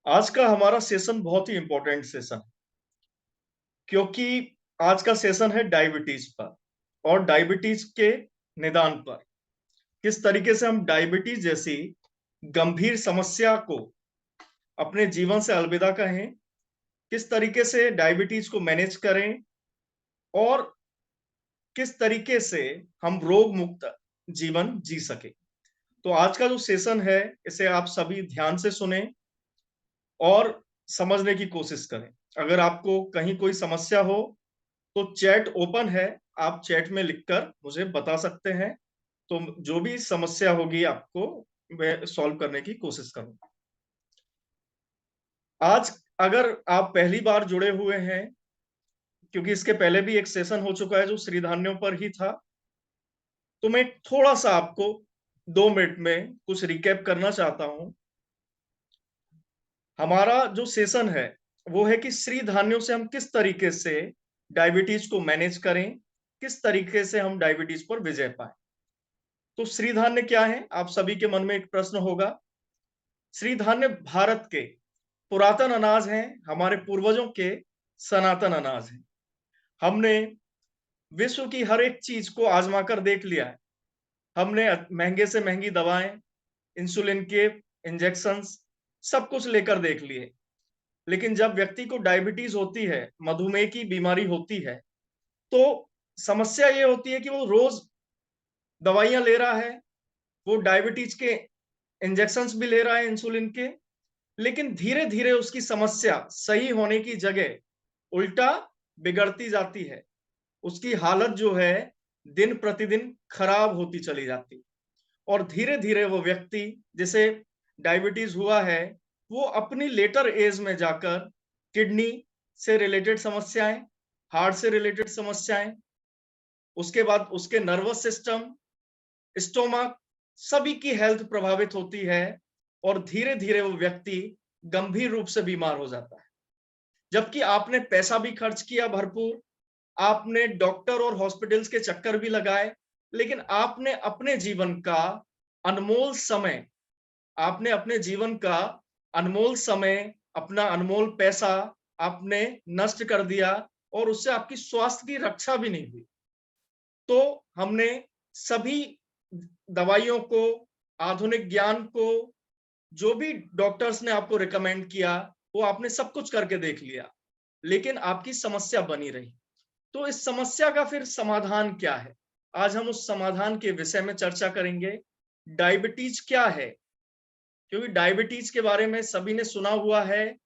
आज का हमारा सेशन बहुत ही इंपॉर्टेंट सेशन है क्योंकि आज का सेशन है डायबिटीज पर और डायबिटीज के निदान पर। किस तरीके से हम डायबिटीज जैसी गंभीर समस्या को अपने जीवन से अलविदा कहें, किस तरीके से डायबिटीज को मैनेज करें और किस तरीके से हम रोग मुक्त जीवन जी सके। तो आज का जो सेशन है इसे आप सभी ध्यान से सुने और समझने की कोशिश करें। अगर आपको कहीं कोई समस्या हो तो चैट ओपन है, आप चैट में लिखकर मुझे बता सकते हैं। तो जो भी समस्या होगी आपको मैं सॉल्व करने की कोशिश करूंगा। आज अगर आप पहली बार जुड़े हुए हैं, क्योंकि इसके पहले भी एक सेशन हो चुका है जो श्रीधान्यों पर ही था, तो मैं थोड़ा सा आपको 2 मिनट में कुछ रिकैप करना चाहता हूं। हमारा जो सेशन है वो है कि श्रीधान्यों से हम किस तरीके से डायबिटीज को मैनेज करें, किस तरीके से हम डायबिटीज पर विजय पाए। तो श्रीधान्य क्या है, आप सभी के मन में एक प्रश्न होगा। श्रीधान्य भारत के पुरातन अनाज हैं, हमारे पूर्वजों के सनातन अनाज हैं। हमने विश्व की हर एक चीज को आजमा कर देख लिया है। हमने महंगे से महंगी दवाएं, इंसुलिन के इंजेक्शंस, सब कुछ लेकर देख लिए। लेकिन जब व्यक्ति को डायबिटीज होती है, मधुमेह की बीमारी होती है, तो समस्या ये होती है कि वो रोज दवाइयां ले रहा है, वो डायबिटीज के इंजेक्शंस भी ले रहा है इंसुलिन के, लेकिन धीरे धीरे उसकी समस्या सही होने की जगह उल्टा बिगड़ती जाती है। उसकी हालत जो है दिन प्रतिदिन खराब होती चली जाती और धीरे धीरे वो व्यक्ति जिसे डायबिटीज हुआ है वो अपनी लेटर एज में जाकर किडनी से रिलेटेड समस्याएं, हार्ट से रिलेटेड समस्याएं, उसके बाद उसके नर्वस सिस्टम, स्टोमक, सभी की हेल्थ प्रभावित होती है और धीरे धीरे वो व्यक्ति गंभीर रूप से बीमार हो जाता है। जबकि आपने पैसा भी खर्च किया भरपूर, आपने डॉक्टर और हॉस्पिटल्स के चक्कर भी लगाए, लेकिन आपने अपने जीवन का अनमोल समय, आपने अपने जीवन का अनमोल समय, अपना अनमोल पैसा आपने नष्ट कर दिया और उससे आपकी स्वास्थ्य की रक्षा भी नहीं हुई। तो हमने सभी दवाइयों को, आधुनिक ज्ञान को, जो भी डॉक्टर्स ने आपको रिकमेंड किया, वो आपने सब कुछ करके देख लिया, लेकिन आपकी समस्या बनी रही। तो इस समस्या का फिर समाधान क्या है? आज हम उस समाधान के विषय में चर्चा करेंगे। डायबिटीज क्या है? क्योंकि डायबिटीज के बारे में सभी ने सुना हुआ है।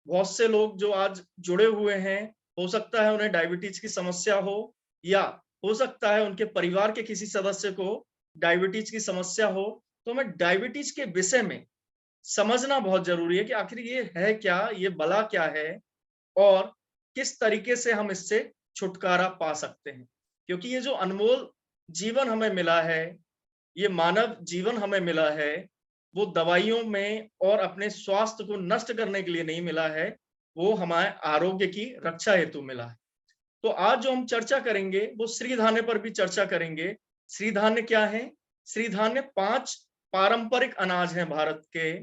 बहुत से लोग जो आज जुड़े हुए हैं, हो सकता है उन्हें डायबिटीज की समस्या हो या हो सकता है उनके परिवार के किसी सदस्य को डायबिटीज की समस्या हो। तो हमें डायबिटीज के विषय में समझना बहुत जरूरी है कि आखिर ये है क्या, ये बला क्या है और किस तरीके से हम इससे छुटकारा पा सकते हैं। क्योंकि ये जो अनमोल जीवन हमें मिला है, ये मानव जीवन हमें मिला है, वो दवाइयों में और अपने स्वास्थ्य को नष्ट करने के लिए नहीं मिला है, वो हमारे आरोग्य की रक्षा हेतु मिला है। तो आज जो हम चर्चा करेंगे वो श्रीधान्य पर भी चर्चा करेंगे। श्रीधान्य क्या है? श्रीधान्य 5 पारंपरिक अनाज हैं भारत के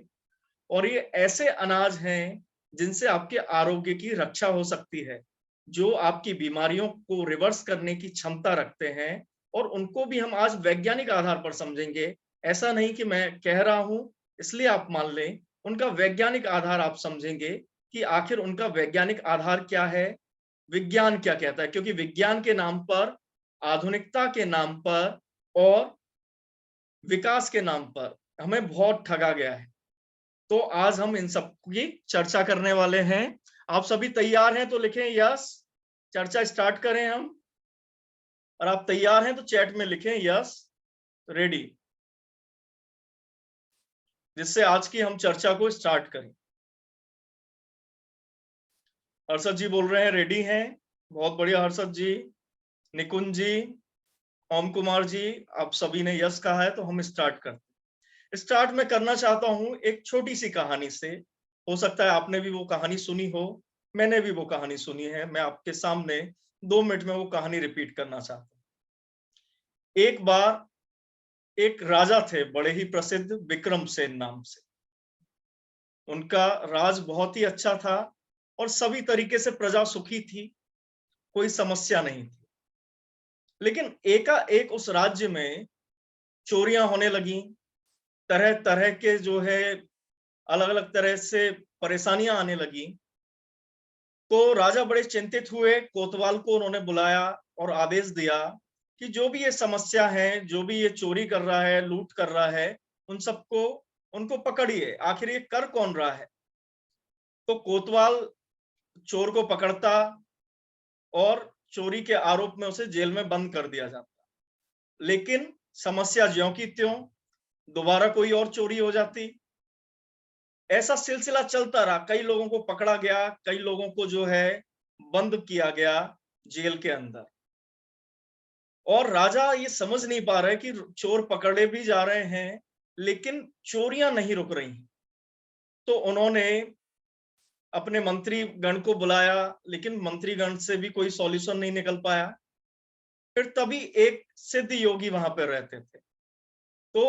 और ये ऐसे अनाज हैं जिनसे आपके आरोग्य की रक्षा हो सकती है, जो आपकी बीमारियों को रिवर्स करने की क्षमता रखते हैं और उनको भी हम आज वैज्ञानिक आधार पर समझेंगे। ऐसा नहीं कि मैं कह रहा हूं इसलिए आप मान लें, उनका वैज्ञानिक आधार आप समझेंगे कि आखिर उनका वैज्ञानिक आधार क्या है, विज्ञान क्या कहता है। क्योंकि विज्ञान के नाम पर, आधुनिकता के नाम पर और विकास के नाम पर हमें बहुत ठगा गया है। तो आज हम इन सब की चर्चा करने वाले हैं। आप सभी तैयार हैं तो लिखें यस, चर्चा स्टार्ट करें हम। और आप तैयार हैं तो चैट में लिखें यस, रेडी, जिससे आज की हम चर्चा को स्टार्ट करें। हर्षद जी बोल रहे हैं रेडी हैं, बहुत बढ़िया हर्षद जी। निकुंज जी, ओम कुमार जी, आप सभी ने यस कहा है तो हम स्टार्ट करते हैं। स्टार्ट में करना चाहता हूं एक छोटी सी कहानी से। हो सकता है आपने भी वो कहानी सुनी हो, मैंने भी वो कहानी सुनी है। मैं आपके सामने 2 मिनट में वो कहानी रिपीट करना चाहता हूं। एक बार एक राजा थे, बड़े ही प्रसिद्ध, विक्रमसेन नाम से। उनका राज बहुत ही अच्छा था और सभी तरीके से प्रजा सुखी थी, कोई समस्या नहीं थी। लेकिन एकाएक उस राज्य में चोरियां होने लगी, तरह-तरह के जो है अलग-अलग तरह से परेशानियां आने लगी। तो राजा बड़े चिंतित हुए, कोतवाल को उन्होंने बुलाया और आदेश दिया कि जो भी ये समस्या है, जो भी ये चोरी कर रहा है, लूट कर रहा है, उन सबको उनको पकड़िए, आखिर ये कर कौन रहा है? तो कोतवाल चोर को पकड़ता और चोरी के आरोप में उसे जेल में बंद कर दिया जाता। लेकिन समस्या ज्यों की त्यों, दोबारा कोई और चोरी हो जाती। ऐसा सिलसिला चलता रहा, कई लोगों को पकड़ा गया, कई लोगों को जो है बंद किया गया जेल के अंदर। और राजा ये समझ नहीं पा रहे कि चोर पकड़े भी जा रहे हैं, लेकिन चोरियां नहीं रुक रही। तो उन्होंने अपने मंत्री गण को बुलाया, लेकिन मंत्रीगण से भी कोई सॉल्यूशन नहीं निकल पाया। फिर तभी एक सिद्ध योगी वहां पर रहते थे, तो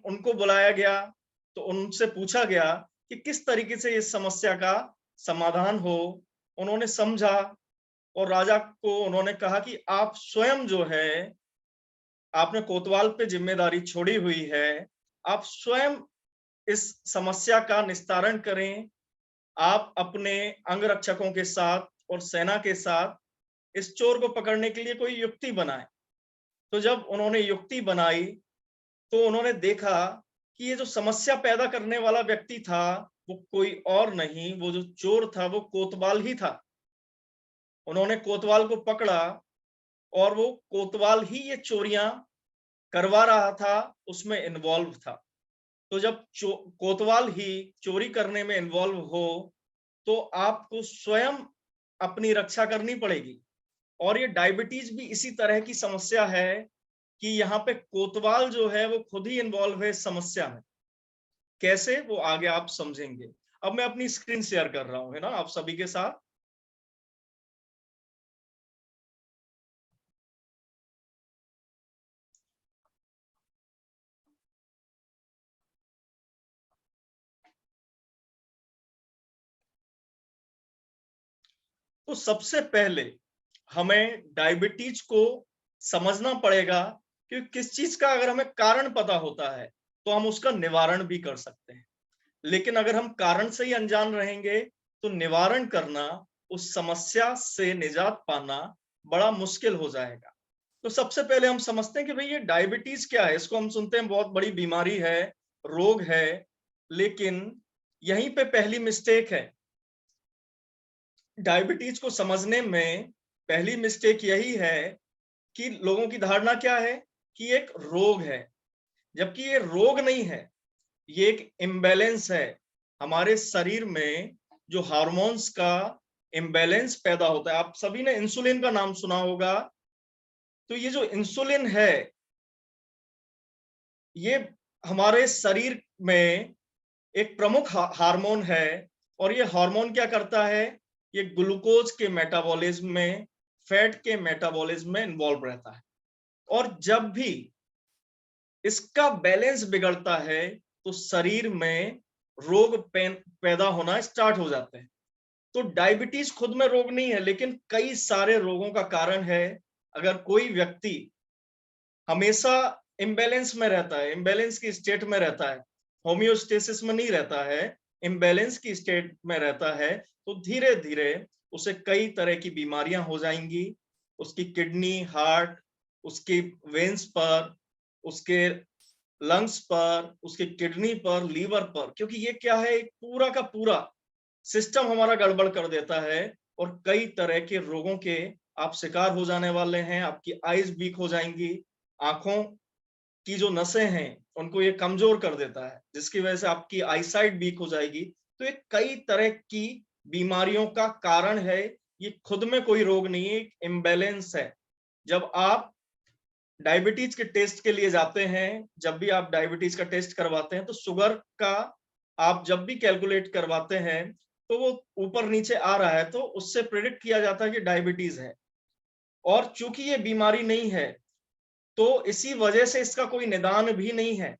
उनको बुलाया गया। तो उनसे पूछा गया कि किस तरीके से इस समस्या का समाधान हो। उन्होंने समझा और राजा को उन्होंने कहा कि आप स्वयं जो है, आपने कोतवाल पे जिम्मेदारी छोड़ी हुई है, आप स्वयं इस समस्या का निस्तारण करें। आप अपने अंगरक्षकों के साथ और सेना के साथ इस चोर को पकड़ने के लिए कोई युक्ति बनाए। तो जब उन्होंने युक्ति बनाई, तो उन्होंने देखा कि ये जो समस्या पैदा करने वाला व्यक्ति था, वो कोई और नहीं, वो जो चोर था वो कोतवाल ही था। उन्होंने कोतवाल को पकड़ा और वो कोतवाल ही ये चोरियां करवा रहा था, उसमें इन्वॉल्व था। तो जब कोतवाल ही चोरी करने में इन्वॉल्व हो, तो आपको स्वयं अपनी रक्षा करनी पड़ेगी। और ये डायबिटीज भी इसी तरह की समस्या है कि यहाँ पे कोतवाल जो है वो खुद ही इन्वॉल्व है इस समस्या में। कैसे, वो आगे आप समझेंगे। अब मैं अपनी स्क्रीन शेयर कर रहा हूं, है ना, आप सभी के साथ। तो सबसे पहले हमें डायबिटीज को समझना पड़ेगा कि किस चीज का अगर हमें कारण पता होता है तो हम उसका निवारण भी कर सकते हैं। लेकिन अगर हम कारण से ही अनजान रहेंगे तो निवारण करना, उस समस्या से निजात पाना बड़ा मुश्किल हो जाएगा। तो सबसे पहले हम समझते हैं कि भाई ये डायबिटीज क्या है। इसको हम सुनते हैं बहुत बड़ी बीमारी है, रोग है, लेकिन यहीं पे पहली मिस्टेक है। डायबिटीज को समझने में पहली मिस्टेक यही है कि लोगों की धारणा क्या है कि एक रोग है, जबकि ये रोग नहीं है, ये एक इम्बैलेंस है। हमारे शरीर में जो हार्मोन्स का इम्बैलेंस पैदा होता है, आप सभी ने इंसुलिन का नाम सुना होगा। तो ये जो इंसुलिन है, ये हमारे शरीर में एक प्रमुख हार्मोन है। और ये हार्मोन क्या करता है, ये ग्लूकोज के मेटाबॉलिज्म में, फैट के मेटाबॉलिज्म में इन्वॉल्व रहता है। और जब भी इसका बैलेंस बिगड़ता है तो शरीर में रोग पैदा होना स्टार्ट हो जाते हैं। तो डायबिटीज खुद में रोग नहीं है, लेकिन कई सारे रोगों का कारण है। अगर कोई व्यक्ति हमेशा इम्बैलेंस में रहता है, इम्बैलेंस की स्टेट में रहता है, होम्योस्टेसिस में नहीं रहता है, इम्बैलेंस की स्टेट में रहता है, तो धीरे धीरे उसे कई तरह की बीमारियां हो जाएंगी। उसकी किडनी, हार्ट, उसकी वेन्स पर, उसके लंग्स पर, उसके किडनी पर, लीवर पर, क्योंकि ये क्या है, एक पूरा का पूरा सिस्टम हमारा गड़बड़ कर देता है। और कई तरह के रोगों के आप शिकार हो जाने वाले हैं। आपकी आईज वीक हो जाएंगी, आंखों की जो नसें हैं उनको ये कमजोर कर देता है, जिसकी वजह से आपकी आईसाइट वीक हो जाएगी। तो ये कई तरह की बीमारियों का कारण है। ये खुद में कोई रोग नहीं है, एक इम्बैलेंस है। जब आप डायबिटीज के टेस्ट के लिए जाते हैं, जब भी आप डायबिटीज का टेस्ट करवाते हैं, तो शुगर का आप जब भी कैलकुलेट करवाते हैं तो वो ऊपर नीचे आ रहा है, तो उससे प्रेडिक्ट किया जाता है कि डायबिटीज है। और चूंकि ये बीमारी नहीं है, तो इसी वजह से इसका कोई निदान भी नहीं है।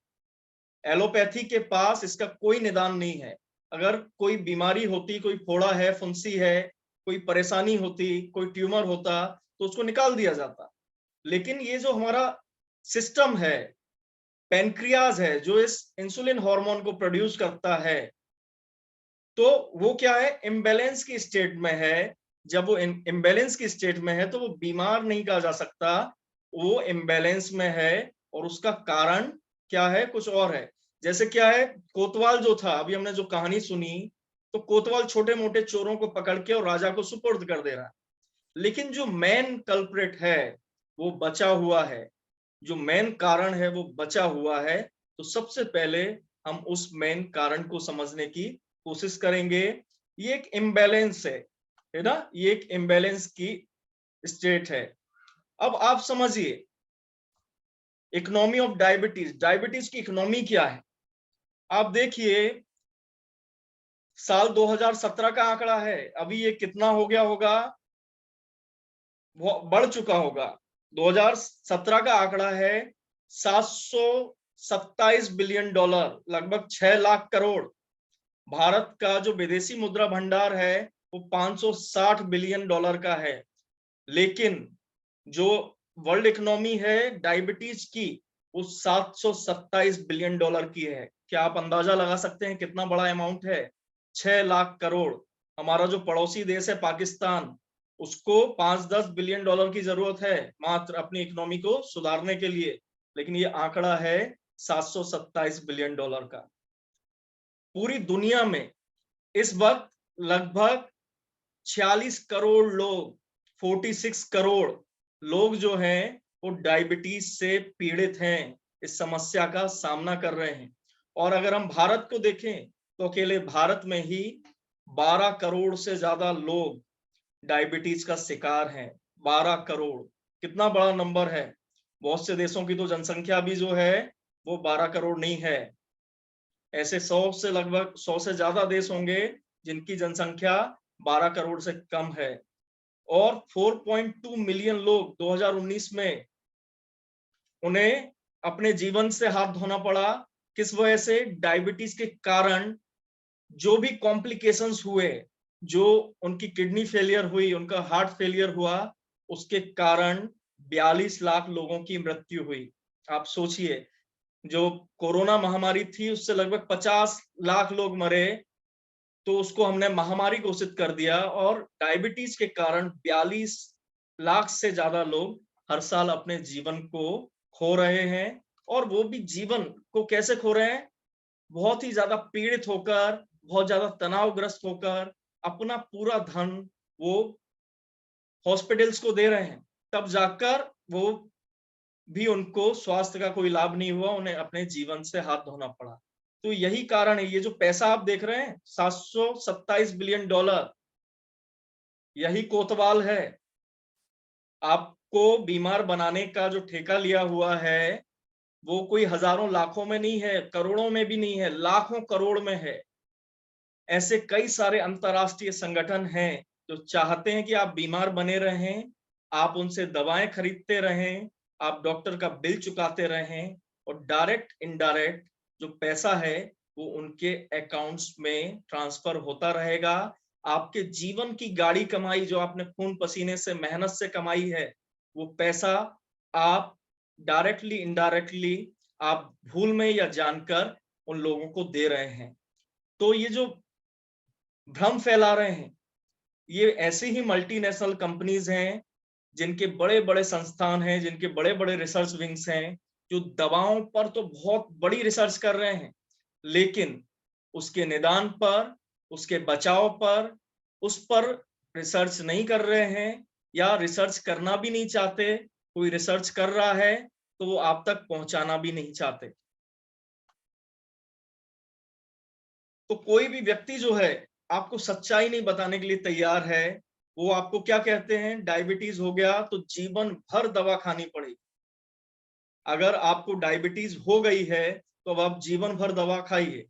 एलोपैथी के पास इसका कोई निदान नहीं है। अगर कोई बीमारी होती, कोई फोड़ा है, फुंसी है, कोई परेशानी होती, कोई ट्यूमर होता, तो उसको निकाल दिया जाता। लेकिन ये जो हमारा सिस्टम है, पैनक्रियाज है, जो इस इंसुलिन हार्मोन को प्रोड्यूस करता है, तो वो क्या है, इम्बैलेंस की स्टेट में है। जब वो इम्बैलेंस की स्टेट में है तो वो बीमार नहीं कहा जा सकता, वो इम्बैलेंस में है। और उसका कारण क्या है, कुछ और है। जैसे क्या है, कोतवाल जो था, अभी हमने जो कहानी सुनी, तो कोतवाल छोटे मोटे चोरों को पकड़ के और राजा को सुपुर्द कर दे रहा है। लेकिन जो मेन कल्प्रिट है वो बचा हुआ है, जो मेन कारण है वो बचा हुआ है। तो सबसे पहले हम उस मेन कारण को समझने की कोशिश करेंगे। ये एक इम्बैलेंस है ना, ये एक इम्बैलेंस की स्टेट है। अब आप समझिए, इकोनॉमी ऑफ डायबिटीज, डायबिटीज की इकोनॉमी क्या है। आप देखिए, साल 2017 का आंकड़ा है, अभी ये कितना हो गया होगा, बढ़ चुका होगा। 2017 का आंकड़ा है 727 बिलियन डॉलर, लगभग 6 लाख करोड़। भारत का जो विदेशी मुद्रा भंडार है वो 560 बिलियन डॉलर का है। लेकिन जो वर्ल्ड इकोनॉमी है डायबिटीज की, वो 727 बिलियन डॉलर की है। क्या आप अंदाजा लगा सकते हैं कितना बड़ा अमाउंट है? 6 लाख करोड़। हमारा जो पड़ोसी देश है पाकिस्तान, उसको 5-10 बिलियन डॉलर की जरूरत है मात्र अपनी इकोनॉमी को सुधारने के लिए, लेकिन ये आंकड़ा है 727 बिलियन डॉलर का। पूरी दुनिया में इस वक्त लगभग 46 करोड़ लोग, 46 करोड़ लोग जो हैं वो डायबिटीज से पीड़ित हैं, इस समस्या का सामना कर रहे हैं। और अगर हम भारत को देखें तो अकेले भारत में ही 12 करोड़ से ज्यादा लोग डायबिटीज का शिकार हैं। 12 करोड़ कितना बड़ा नंबर है। बहुत से देशों की तो जनसंख्या भी जो है वो 12 करोड़ नहीं है। ऐसे 100 से लगभग 100 से ज्यादा देश होंगे जिनकी जनसंख्या 12 करोड़ से कम है। और 4.2 मिलियन लोग 2019 में उन्हें अपने जीवन से हाथ धोना पड़ा। किस वजह से? डायबिटीज के कारण जो भी कॉम्प्लिकेशंस हुए, जो उनकी किडनी फेलियर हुई, उनका हार्ट फेलियर हुआ, उसके कारण 42 लाख लोगों की मृत्यु हुई। आप सोचिए, जो कोरोना महामारी थी उससे लगभग 50 लाख लोग मरे, तो उसको हमने महामारी घोषित कर दिया। और डायबिटीज के कारण 42 लाख से ज्यादा लोग हर साल अपने जीवन को खो रहे हैं। और वो भी जीवन को कैसे खो रहे हैं? बहुत ही ज्यादा पीड़ित होकर, बहुत ज्यादा तनावग्रस्त होकर अपना पूरा धन वो हॉस्पिटल्स को दे रहे हैं, तब जाकर वो भी उनको स्वास्थ्य का कोई लाभ नहीं हुआ, उन्हें अपने जीवन से हाथ धोना पड़ा। तो यही कारण है, ये जो पैसा आप देख रहे हैं 727 बिलियन डॉलर, यही कोतवाल है। आपको बीमार बनाने का जो ठेका लिया हुआ है वो कोई हजारों लाखों में नहीं है, करोड़ों में भी नहीं है, लाखों करोड़ में है। ऐसे कई सारे अंतरराष्ट्रीय संगठन हैं जो चाहते हैं कि आप बीमार बने रहें, आप उनसे दवाएं खरीदते रहें, आप डॉक्टर का बिल चुकाते रहें, और डायरेक्ट इनडायरेक्ट जो पैसा है वो उनके अकाउंट्स में ट्रांसफर होता रहेगा। आपके जीवन की गाड़ी कमाई, जो आपने खून पसीने से मेहनत से कमाई है, वो पैसा आप डायरेक्टली इनडायरेक्टली, आप भूल में या जानकर उन लोगों को दे रहे हैं। तो ये जो भ्रम फैला रहे हैं, ये ऐसी ही मल्टीनेशनल कंपनीज हैं, जिनके बड़े बड़े संस्थान हैं, जिनके बड़े बड़े रिसर्च विंग्स हैं, जो दवाओं पर तो बहुत बड़ी रिसर्च कर रहे हैं, लेकिन उसके निदान पर, उसके बचाव पर, उस पर रिसर्च नहीं कर रहे हैं, या रिसर्च करना भी नहीं चाहते। कोई रिसर्च कर रहा है तो वो आप तक पहुंचाना भी नहीं चाहते। तो कोई भी व्यक्ति जो है आपको सच्चाई नहीं बताने के लिए तैयार है। वो आपको क्या कहते हैं, डायबिटीज हो गया तो जीवन भर दवा खानी पड़ेगी। अगर आपको डायबिटीज हो गई है तो अब आप जीवन भर दवा खाइए।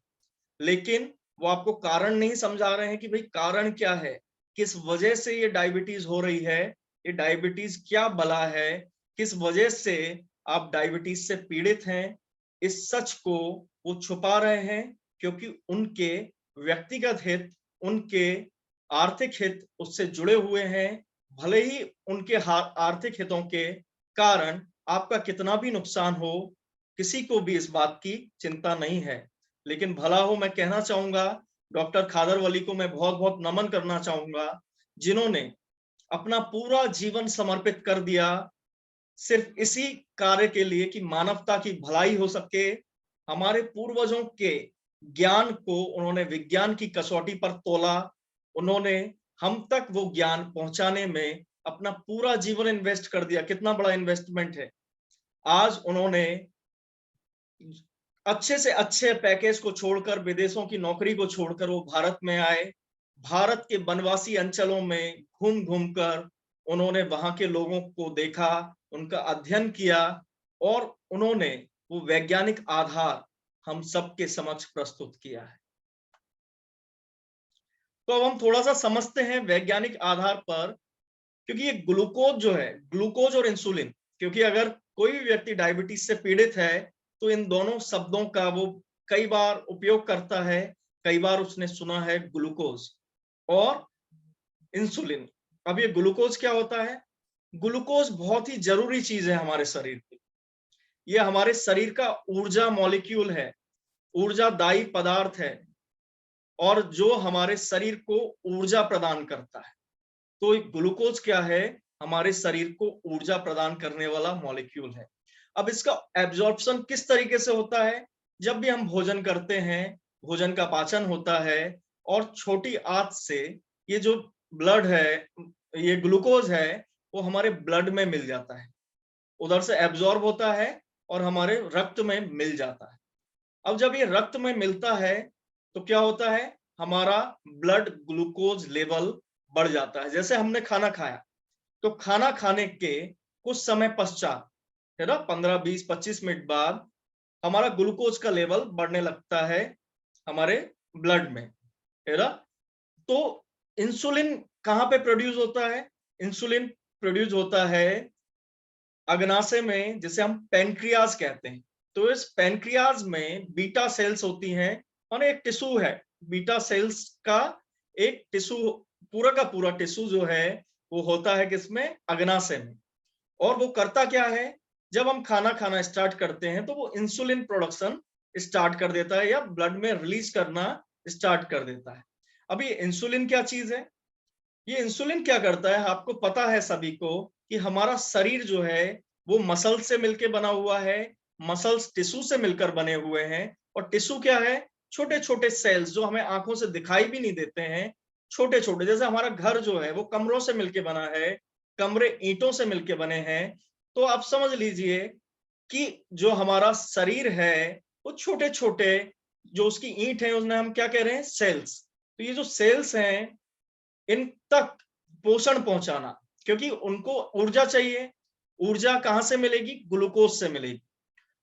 लेकिन वो आपको कारण नहीं समझा रहे हैं कि भाई कारण क्या है, किस वजह से ये डायबिटीज हो रही है, ये डायबिटीज क्या बला है, किस वजह से आप डायबिटीज से पीड़ित हैं। इस सच को वो छुपा रहे हैं, क्योंकि उनके व्यक्तिगत हित, उनके आर्थिक हित उससे जुड़े हुए हैं। भले ही उनके आर्थिक हितों के कारण आपका कितना भी नुकसान हो, किसी को भी इस बात की चिंता नहीं है। लेकिन भला हो, मैं कहना चाहूंगा, डॉक्टर खादर वली को मैं बहुत बहुत नमन करना चाहूंगा, जिन्होंने अपना पूरा जीवन समर्पित कर दिया सिर्फ इसी कार्य के लिए कि मानवता की भलाई हो सके। हमारे पूर्वजों के ज्ञान को उन्होंने विज्ञान की कसौटी पर तोला। उन्होंने हम तक वो ज्ञान पहुंचाने में अपना पूरा जीवन इन्वेस्ट कर दिया। कितना बड़ा इन्वेस्टमेंट है। आज उन्होंने अच्छे से अच्छे पैकेज को छोड़कर, विदेशों की नौकरी को छोड़कर वो भारत में आए। भारत के वनवासी अंचलों में घूम घूमकर उन्होंने वहां के लोगों को देखा, उनका अध्ययन किया और उन्होंने वो वैज्ञानिक आधार हम सबके समक्ष प्रस्तुत किया है। तो अब हम थोड़ा सा समझते हैं वैज्ञानिक आधार पर, क्योंकि ये ग्लूकोज जो है, ग्लूकोज और इंसुलिन, क्योंकि अगर कोई भी व्यक्ति डायबिटीज से पीड़ित है तो इन दोनों शब्दों का वो कई बार उपयोग करता है। कई बार उसने सुना है ग्लूकोज और इंसुलिन। अब ये ग्लूकोज क्या होता है? ग्लूकोज बहुत ही जरूरी चीज है हमारे शरीर की। ये हमारे शरीर का ऊर्जा मॉलिक्यूल है, ऊर्जादायी पदार्थ है और जो हमारे शरीर को ऊर्जा प्रदान करता है। तो ग्लूकोज क्या है? हमारे शरीर को ऊर्जा प्रदान करने वाला मॉलिक्यूल है। अब इसका एब्जॉर्प्शन किस तरीके से होता है? जब भी हम भोजन करते हैं, भोजन का पाचन होता है और छोटी आंत से ये जो ब्लड है, ये ग्लूकोज है, वो हमारे ब्लड में मिल जाता है, उधर से एब्जॉर्ब होता है और हमारे रक्त में मिल जाता है। अब जब ये रक्त में मिलता है तो क्या होता है? हमारा ब्लड ग्लूकोज लेवल बढ़ जाता है। जैसे हमने खाना खाया तो खाना खाने के कुछ समय पश्चात, है ना, 15-20-25 मिनट बाद हमारा ग्लूकोज का लेवल बढ़ने लगता है हमारे ब्लड में, है ना। तो इंसुलिन कहां पे प्रोड्यूस होता है? इंसुलिन प्रोड्यूस होता है अग्नाशय में, जिसे हम पेनक्रियाज कहते हैं। तो इस पेनक्रियाज में बीटा सेल्स होती हैं और एक टिश्यू है बीटा सेल्स का। एक टिश्यू, पूरा का पूरा टिश्यू जो है वो होता है किसमें? अग्नाशय में। और वो करता क्या है? जब हम खाना खाना स्टार्ट करते हैं तो वो इंसुलिन प्रोडक्शन स्टार्ट कर देता है या ब्लड में रिलीज करना स्टार्ट कर देता है। अब ये इंसुलिन क्या चीज है? ये इंसुलिन क्या करता है? आपको पता है सभी को कि हमारा शरीर जो है वो मसल्स से मिलकर बना हुआ है। मसल्स टिश्यू से मिलकर बने हुए हैं और टिश्यू क्या है? छोटे छोटे सेल्स जो हमें आंखों से दिखाई भी नहीं देते हैं। छोटे छोटे, जैसे हमारा घर जो है वो कमरों से मिलकर बना है, कमरे ईंटों से मिलकर बने हैं। तो आप समझ लीजिए कि जो हमारा शरीर है वो छोटे छोटे, जो उसकी ईंट है उसमें हम क्या कह रहे हैं? सेल्स। तो ये जो सेल्स हैं इन तक पोषण पहुंचाना, क्योंकि उनको ऊर्जा चाहिए। ऊर्जा कहां से मिलेगी? ग्लूकोज से मिलेगी।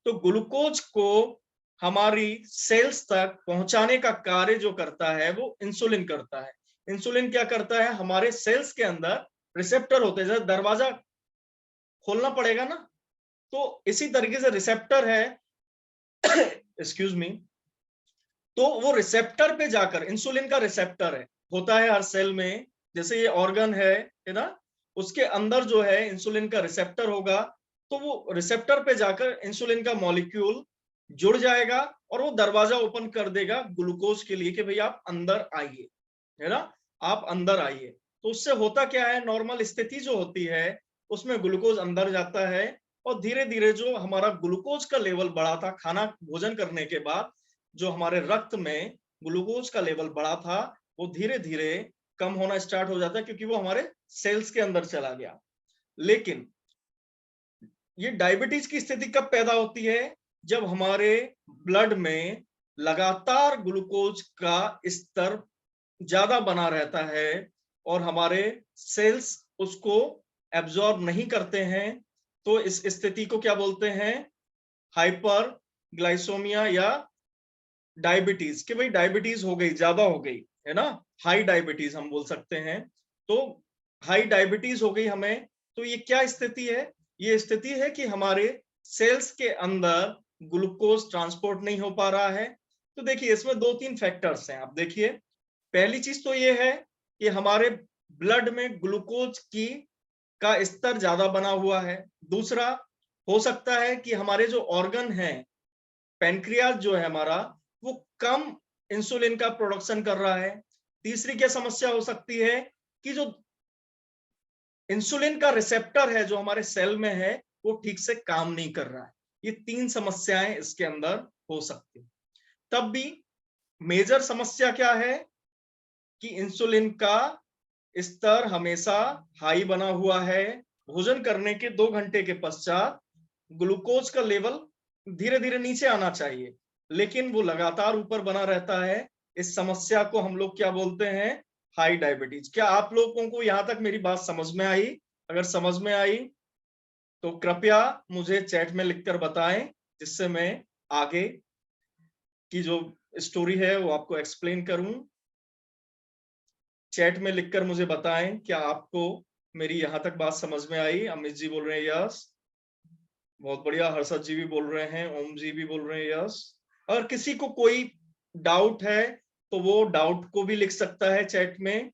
तो ग्लूकोज को हमारी सेल्स तक पहुंचाने का कार्य जो करता है वो इंसुलिन करता है। इंसुलिन क्या करता है? हमारे सेल्स के अंदर रिसेप्टर होते हैं, जैसे दरवाजा खोलना पड़ेगा ना, तो इसी तरीके से रिसेप्टर है एक्सक्यूज मी। तो वो रिसेप्टर पे जाकर, इंसुलिन का रिसेप्टर है, होता है हर सेल में, जैसे ये ऑर्गन है ना, उसके अंदर जो है इंसुलिन का रिसेप्टर होगा। तो वो रिसेप्टर पे जाकर इंसुलिन का मॉलिक्यूल जुड़ जाएगा और वो दरवाजा ओपन कर देगा ग्लूकोज के लिए कि भाई आप अंदर आइए, है ना, आप अंदर आइए। तो उससे होता क्या है? नॉर्मल स्थिति जो होती है उसमें ग्लूकोज अंदर जाता है और धीरे धीरे जो हमारा ग्लूकोज का लेवल बढ़ा था खाना भोजन करने के बाद, जो हमारे रक्त में ग्लूकोज का लेवल बढ़ा था वो धीरे धीरे कम होना स्टार्ट हो जाता है, क्योंकि वो हमारे सेल्स के अंदर चला गया। लेकिन ये डायबिटीज की स्थिति कब पैदा होती है? जब हमारे ब्लड में लगातार ग्लूकोज का स्तर ज्यादा बना रहता है और हमारे सेल्स उसको एब्जॉर्ब नहीं करते हैं। तो इस स्थिति को क्या बोलते हैं? हाइपर ग्लाइसोमिया या डायबिटीज, कि भाई डायबिटीज हो गई, ज्यादा हो गई, है ना, हाई डायबिटीज हम बोल सकते हैं। तो हाई डायबिटीज हो गई हमें। तो ये क्या स्थिति है? ये स्थिति है कि हमारे सेल्स के अंदर ग्लूकोज ट्रांसपोर्ट नहीं हो पा रहा है। तो देखिए इसमें 2-3 फैक्टर्स हैं। आप देखिए, पहली चीज तो ये है कि हमारे ब्लड में ग्लूकोज की का स्तर ज्यादा बना हुआ है। दूसरा, हो सकता है कि हमारे जो ऑर्गन हैं, पैनक्रियाज जो है हमारा, वो कम इंसुलिन का प्रोडक्शन कर रहा है। तीसरी क्या समस्या हो सकती है कि जो इंसुलिन का रिसेप्टर है जो हमारे सेल में है, वो ठीक से काम नहीं कर रहा है। ये 3 समस्याएं इसके अंदर हो सकती हैं। तब भी मेजर समस्या क्या है कि इंसुलिन का स्तर हमेशा हाई बना हुआ है। भोजन करने के 2 घंटे के पश्चात ग्लूकोज का लेवल धीरे धीरे नीचे आना चाहिए, लेकिन वो लगातार ऊपर बना रहता है। इस समस्या को हम लोग क्या बोलते हैं? High diabetes. क्या आप लोगों को यहां तक मेरी बात समझ में आई? अगर समझ में आई तो कृपया मुझे चैट में लिखकर बताएं, जिससे मैं आगे की जो स्टोरी है वो आपको एक्सप्लेन करूं। चैट में लिखकर मुझे बताएं क्या आपको मेरी यहां तक बात समझ में आई। अमित जी बोल रहे हैं यस, बहुत बढ़िया। हर्षद जी भी बोल रहे हैं, ओम जी भी बोल रहे हैं यस। अगर किसी को कोई डाउट है तो वो डाउट को भी लिख सकता है चैट में।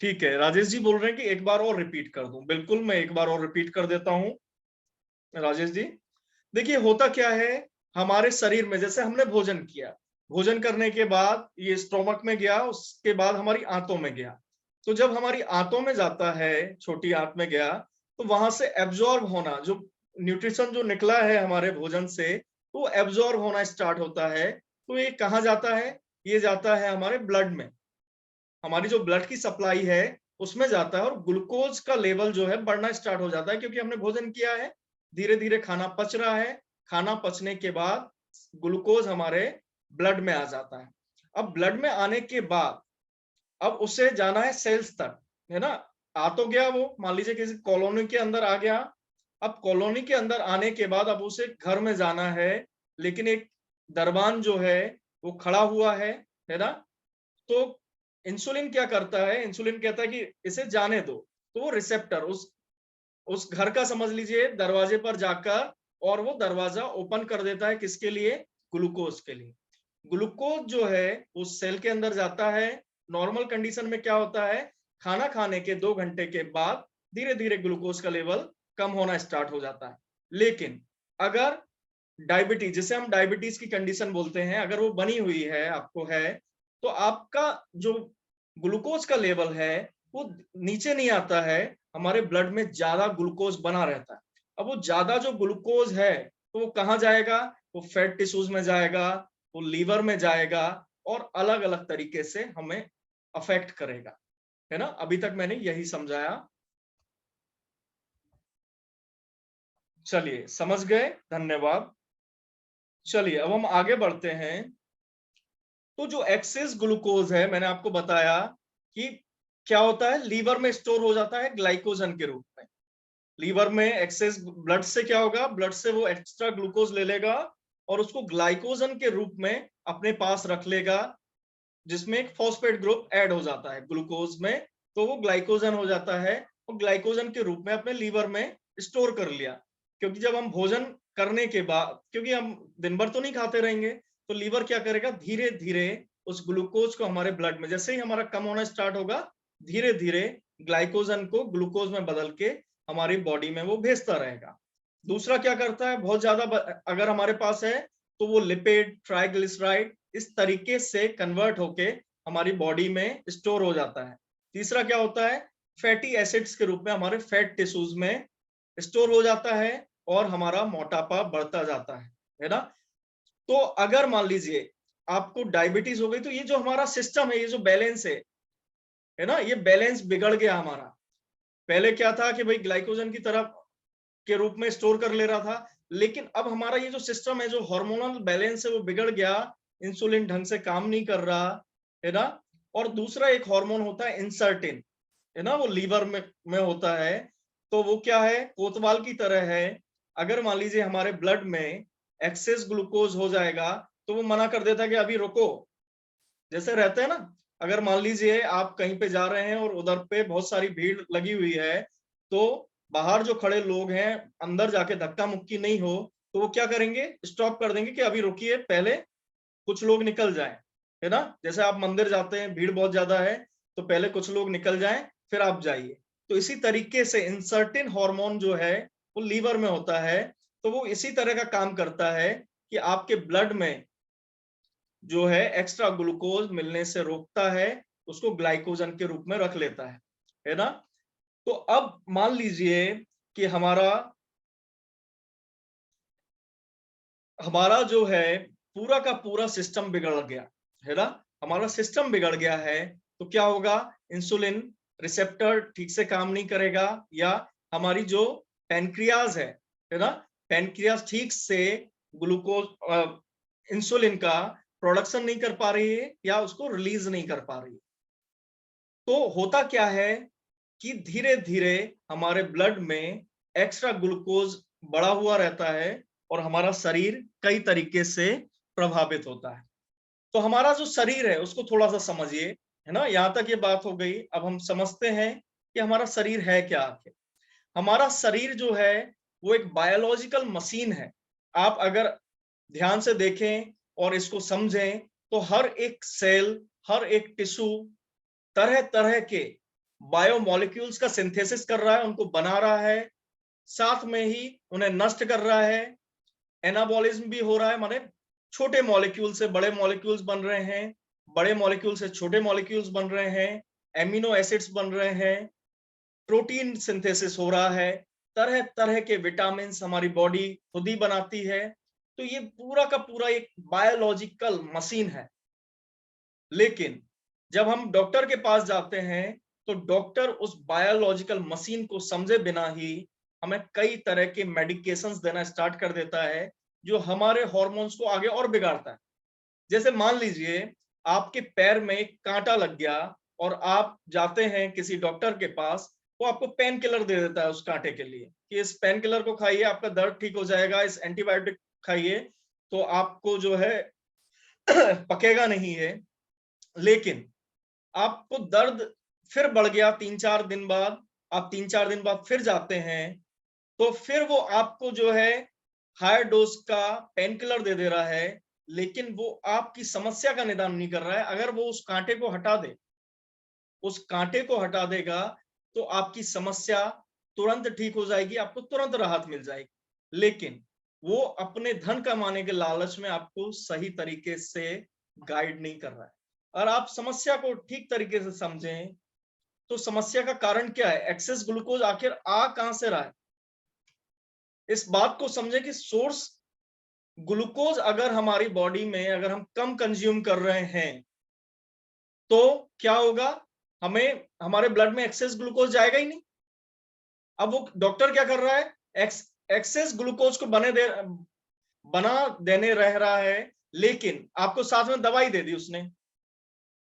ठीक है, राजेश जी बोल रहे हैं कि एक बार और रिपीट कर दूं। बिल्कुल, मैं एक बार और रिपीट कर देता हूं राजेश जी। देखिए होता क्या है, हमारे शरीर में जैसे हमने भोजन किया, भोजन करने के बाद ये स्टोमक में गया, उसके बाद हमारी आंतों में गया। तो जब हमारी आंतों में जाता है, छोटी आंत में गया, तो वहां से एब्जॉर्ब होना, जो न्यूट्रिशन जो निकला है हमारे भोजन से, तो एब्जॉर्ब होना स्टार्ट होता है। तो ये कहाँ जाता है? ये जाता है हमारे ब्लड में। हमारी जो ब्लड की सप्लाई है उसमें जाता है, और ग्लूकोज का लेवल जो है बढ़ना स्टार्ट हो जाता है, क्योंकि हमने भोजन किया है, धीरे धीरे खाना पच रहा है। खाना पचने के बाद ग्लूकोज हमारे ब्लड में आ जाता है। अब ब्लड में आने के बाद अब उसे जाना है सेल्स तक, है ना। आ तो गया वो, मान लीजिए किसी कॉलोनी के अंदर आ गया। अब कॉलोनी के अंदर आने के बाद अब उसे घर में जाना है, लेकिन एक दरबान जो है वो खड़ा हुआ है ना। तो इंसुलिन क्या करता है? इंसुलिन कहता है कि इसे जाने दो। तो वो रिसेप्टर उस घर का समझ लीजिए दरवाजे पर जाकर, और वो दरवाजा ओपन कर देता है किसके लिए? ग्लूकोज के लिए। ग्लूकोज जो है उस सेल के अंदर जाता है। नॉर्मल कंडीशन में क्या होता है, खाना खाने के 2 घंटे के बाद धीरे धीरे ग्लूकोज का लेवल कम होना स्टार्ट हो जाता है। लेकिन अगर डायबिटीज, जिसे हम डायबिटीज की कंडीशन बोलते हैं, अगर वो बनी हुई है, आपको है, तो आपका जो ग्लूकोज का लेवल है वो नीचे नहीं आता है, हमारे ब्लड में ज्यादा ग्लूकोज बना रहता है। अब वो ज्यादा जो ग्लूकोज है तो वो कहाँ जाएगा? वो फैट टिश्यूज में जाएगा, वो लीवर में जाएगा, और अलग अलग तरीके से हमें अफेक्ट करेगा, है ना। अभी तक मैंने यही समझाया। चलिए, समझ गए, धन्यवाद। चलिए अब हम आगे बढ़ते हैं। तो जो एक्सेस ग्लूकोज है, मैंने आपको बताया कि क्या होता है, लीवर में स्टोर हो जाता है ग्लाइकोजन के रूप में। लीवर में एक्सेस ब्लड से क्या होगा, ब्लड से वो एक्स्ट्रा ग्लूकोज ले लेगा और उसको ग्लाइकोजन के रूप में अपने पास रख लेगा, जिसमें एक फॉस्फेट ग्रुप ऐड हो जाता है ग्लूकोज में। तो वो ग्लाइकोजन हो जाता है, और ग्लाइकोजन के रूप में अपने लीवर में स्टोर कर लिया। क्योंकि जब हम भोजन करने के बाद, क्योंकि हम दिन भर तो नहीं खाते रहेंगे, तो लीवर क्या करेगा, धीरे धीरे उस ग्लूकोज को हमारे ब्लड में, जैसे ही हमारा कम होना स्टार्ट होगा, धीरे धीरे ग्लाइकोजन को ग्लूकोज में बदल के हमारी बॉडी में वो भेजता रहेगा। दूसरा क्या करता है, बहुत ज्यादा अगर हमारे पास है, तो वो लिपिड, ट्राइग्लिसराइड, इस तरीके से कन्वर्ट होके हमारी बॉडी में स्टोर हो जाता है। तीसरा क्या होता है, फैटी एसिड्स के रूप में हमारे फैट टिश्यूज में स्टोर हो जाता है, और हमारा मोटापा बढ़ता जाता है ना। तो अगर मान लीजिए आपको डायबिटीज हो गई, तो ये जो हमारा सिस्टम है, ये जो बैलेंस है ना, ये बैलेंस बिगड़ गया हमारा। पहले क्या था कि भाई ग्लाइकोजन की तरफ के रूप में स्टोर कर ले रहा था, लेकिन अब हमारा ये जो सिस्टम है, जो हार्मोनल बैलेंस है, वो बिगड़ गया। इंसुलिन ढंग से काम नहीं कर रहा, है ना। और दूसरा एक हार्मोन होता है इंसर्टिन, है ना, वो लीवर में होता है। तो वो क्या है, कोतवाल की तरह है। अगर मान लीजिए हमारे ब्लड में एक्सेस ग्लूकोज हो जाएगा, तो वो मना कर देता है कि अभी रुको। जैसे रहते हैं ना, अगर मान लीजिए आप कहीं पे जा रहे हैं और उधर पे बहुत सारी भीड़ लगी हुई है, तो बाहर जो खड़े लोग हैं, अंदर जाके धक्का मुक्की नहीं हो, तो वो क्या करेंगे, स्टॉप कर देंगे कि अभी रुकिए, पहले कुछ लोग निकल जाएं, है ना। जैसे आप मंदिर जाते हैं, भीड़ बहुत ज्यादा है, तो पहले कुछ लोग निकल जाएं, फिर आप जाइए। तो इसी तरीके से इंसर्टिन हार्मोन जो है वो लीवर में होता है, तो वो इसी तरह का काम करता है कि आपके ब्लड में जो है एक्स्ट्रा ग्लूकोज मिलने से रोकता है, उसको ग्लाइकोजन के रूप में रख लेता है ना। तो अब मान लीजिए कि हमारा हमारा जो है पूरा का पूरा सिस्टम बिगड़ गया, है ना। हमारा सिस्टम बिगड़ गया है, तो क्या होगा, इंसुलिन रिसेप्टर ठीक से काम नहीं करेगा, या हमारी जो पैनक्रियाज है ना, पैनक्रियाज ठीक से ग्लूकोज इंसुलिन का प्रोडक्शन नहीं कर पा रही है, या उसको रिलीज नहीं कर पा रही है। तो होता क्या है कि धीरे धीरे हमारे ब्लड में एक्स्ट्रा ग्लूकोज बढ़ा हुआ रहता है, और हमारा शरीर कई तरीके से प्रभावित होता है। तो हमारा जो शरीर है उसको थोड़ा सा समझिए, है ना। यहां तक ये बात हो गई, अब हम समझते हैं कि हमारा शरीर है क्या आखिर। हमारा शरीर जो है वो एक बायोलॉजिकल मशीन है। आप अगर ध्यान से देखें और इसको समझें, तो हर एक सेल, हर एक टिश्यू तरह तरह के बायोमोलिक्यूल्स का सिंथेसिस कर रहा है, उनको बना रहा है, साथ में ही उन्हें नष्ट कर रहा है। एनाबॉलिज्म भी हो रहा है, माने छोटे मॉलिक्यूल से बड़े मॉलिक्यूल्स बन रहे हैं, बड़े मॉलिक्यूल से छोटे मॉलिक्यूल्स बन रहे हैं, एमिनो एसिड्स बन रहे हैं, प्रोटीन सिंथेसिस हो रहा है, तरह तरह के विटामिन हमारी बॉडी खुद ही बनाती है। तो ये पूरा का पूरा एक बायोलॉजिकल मशीन है। लेकिन जब हम डॉक्टर के पास जाते हैं, तो डॉक्टर उस बायोलॉजिकल मशीन को समझे बिना ही हमें कई तरह के मेडिकेशंस देना स्टार्ट कर देता है, जो हमारे हार्मोन्स को आगे और बिगाड़ता है। जैसे मान लीजिए आपके पैर में एक कांटा लग गया, और आप जाते हैं किसी डॉक्टर के पास, वो आपको पेन किलर दे देता है उस कांटे के लिए, कि इस पेन किलर को खाइए, आपका दर्द ठीक हो जाएगा, इस एंटीबायोटिक खाइए, तो आपको जो है पकेगा नहीं है। लेकिन आपको दर्द फिर बढ़ गया 3-4 दिन बाद, आप 3-4 दिन बाद फिर जाते हैं, तो फिर वो आपको जो है हाई डोज का पेन किलर दे दे रहा है, लेकिन वो आपकी समस्या का निदान नहीं कर रहा है। अगर वो उस कांटे को हटा दे, उस कांटे को हटा देगा, तो आपकी समस्या तुरंत ठीक हो जाएगी, आपको तुरंत राहत मिल जाएगी। लेकिन वो अपने धन कमाने के लालच में आपको सही तरीके से गाइड नहीं कर रहा है। और आप समस्या को ठीक तरीके से समझें, तो समस्या का कारण क्या है, एक्सेस ग्लूकोज आखिर आ कहां से रहा है। इस बात को समझें कि सोर्स ग्लूकोज अगर हमारी बॉडी में अगर हम कम कंज्यूम कर रहे हैं, तो क्या होगा, हमें हमारे ब्लड में एक्सेस ग्लूकोज जाएगा ही नहीं। अब वो डॉक्टर क्या कर रहा है, एक्सेस ग्लूकोज को बना देने रह रहा है, लेकिन आपको साथ में दवाई दे दी उसने,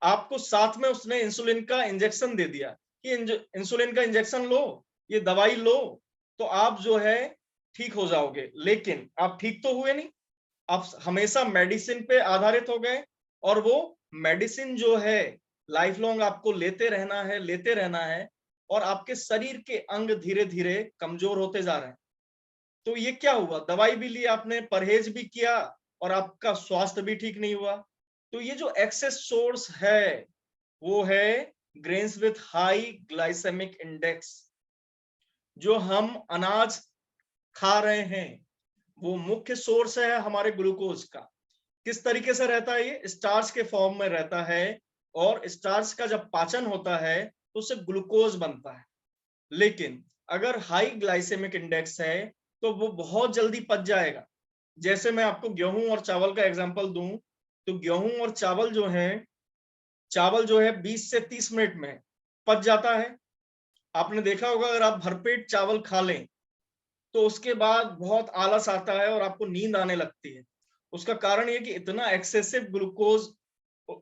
आपको साथ में उसने इंसुलिन का इंजेक्शन दे दिया कि इंसुलिन का इंजेक्शन लो, ये दवाई लो, तो आप जो है ठीक हो जाओगे। लेकिन आप ठीक तो हुए नहीं, आप हमेशा मेडिसिन पे आधारित हो गए, और वो मेडिसिन जो है लाइफ लॉन्ग आपको लेते रहना है, और आपके शरीर के अंग धीरे धीरे कमजोर होते जा रहे हैं। तो ये क्या हुआ, दवाई भी ली आपने, परहेज भी किया, और आपका स्वास्थ्य भी ठीक नहीं हुआ। तो ये जो एक्सेस सोर्स है, वो है grains with high glycemic index. जो हम अनाज खा रहे हैं, वो मुख्य सोर्स है हमारे ग्लूकोज का। किस तरीके से रहता है, ये स्टार्च के फॉर्म में रहता है, और स्टार्च का जब पाचन होता है तो उससे ग्लूकोज बनता है। लेकिन अगर हाई ग्लाइसेमिक इंडेक्स है, तो वो बहुत जल्दी पच जाएगा। जैसे मैं आपको गेहूं और चावल का एग्जांपल दूं, तो गेहूं और चावल जो है 20 से 30 मिनट में पच जाता है। आपने देखा होगा, अगर आप भरपेट चावल खा लें, तो उसके बाद बहुत आलस आता है और आपको नींद आने लगती है। उसका कारण ये कि इतना एक्सेसिव ग्लूकोज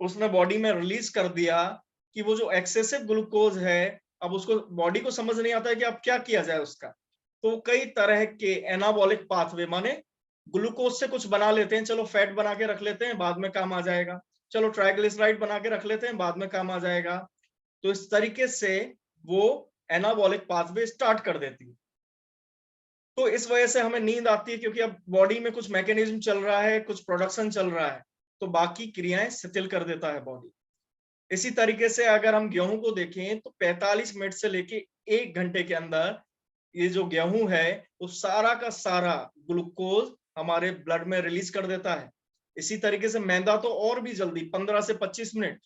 उसने बॉडी में रिलीज कर दिया, कि वो जो एक्सेसिव ग्लूकोज है, अब उसको बॉडी को समझ नहीं आता है कि अब क्या किया जाए उसका। तो कई तरह के एनाबॉलिक पाथवे, माने ग्लूकोज से कुछ बना लेते हैं, चलो फैट बना के रख लेते हैं, बाद में काम आ जाएगा, चलो ट्राइग्लिसराइड बना के रख लेते हैं, बाद में काम आ जाएगा। तो इस तरीके से वो एनाबॉलिक पाथवे स्टार्ट कर देती है। तो इस वजह से हमें नींद आती है, क्योंकि अब बॉडी में कुछ मैकेनिज्म चल रहा है, कुछ प्रोडक्शन चल रहा है, तो बाकी क्रियाएं शिथिल कर देता है बॉडी। इसी तरीके से अगर हम गेहूं को देखें तो 45 मिनट से लेके 1 घंटे के अंदर ये जो गेहूं है वो सारा का सारा ग्लूकोज हमारे ब्लड में रिलीज कर देता है। इसी तरीके से मैदा तो और भी जल्दी 15 से 25 मिनट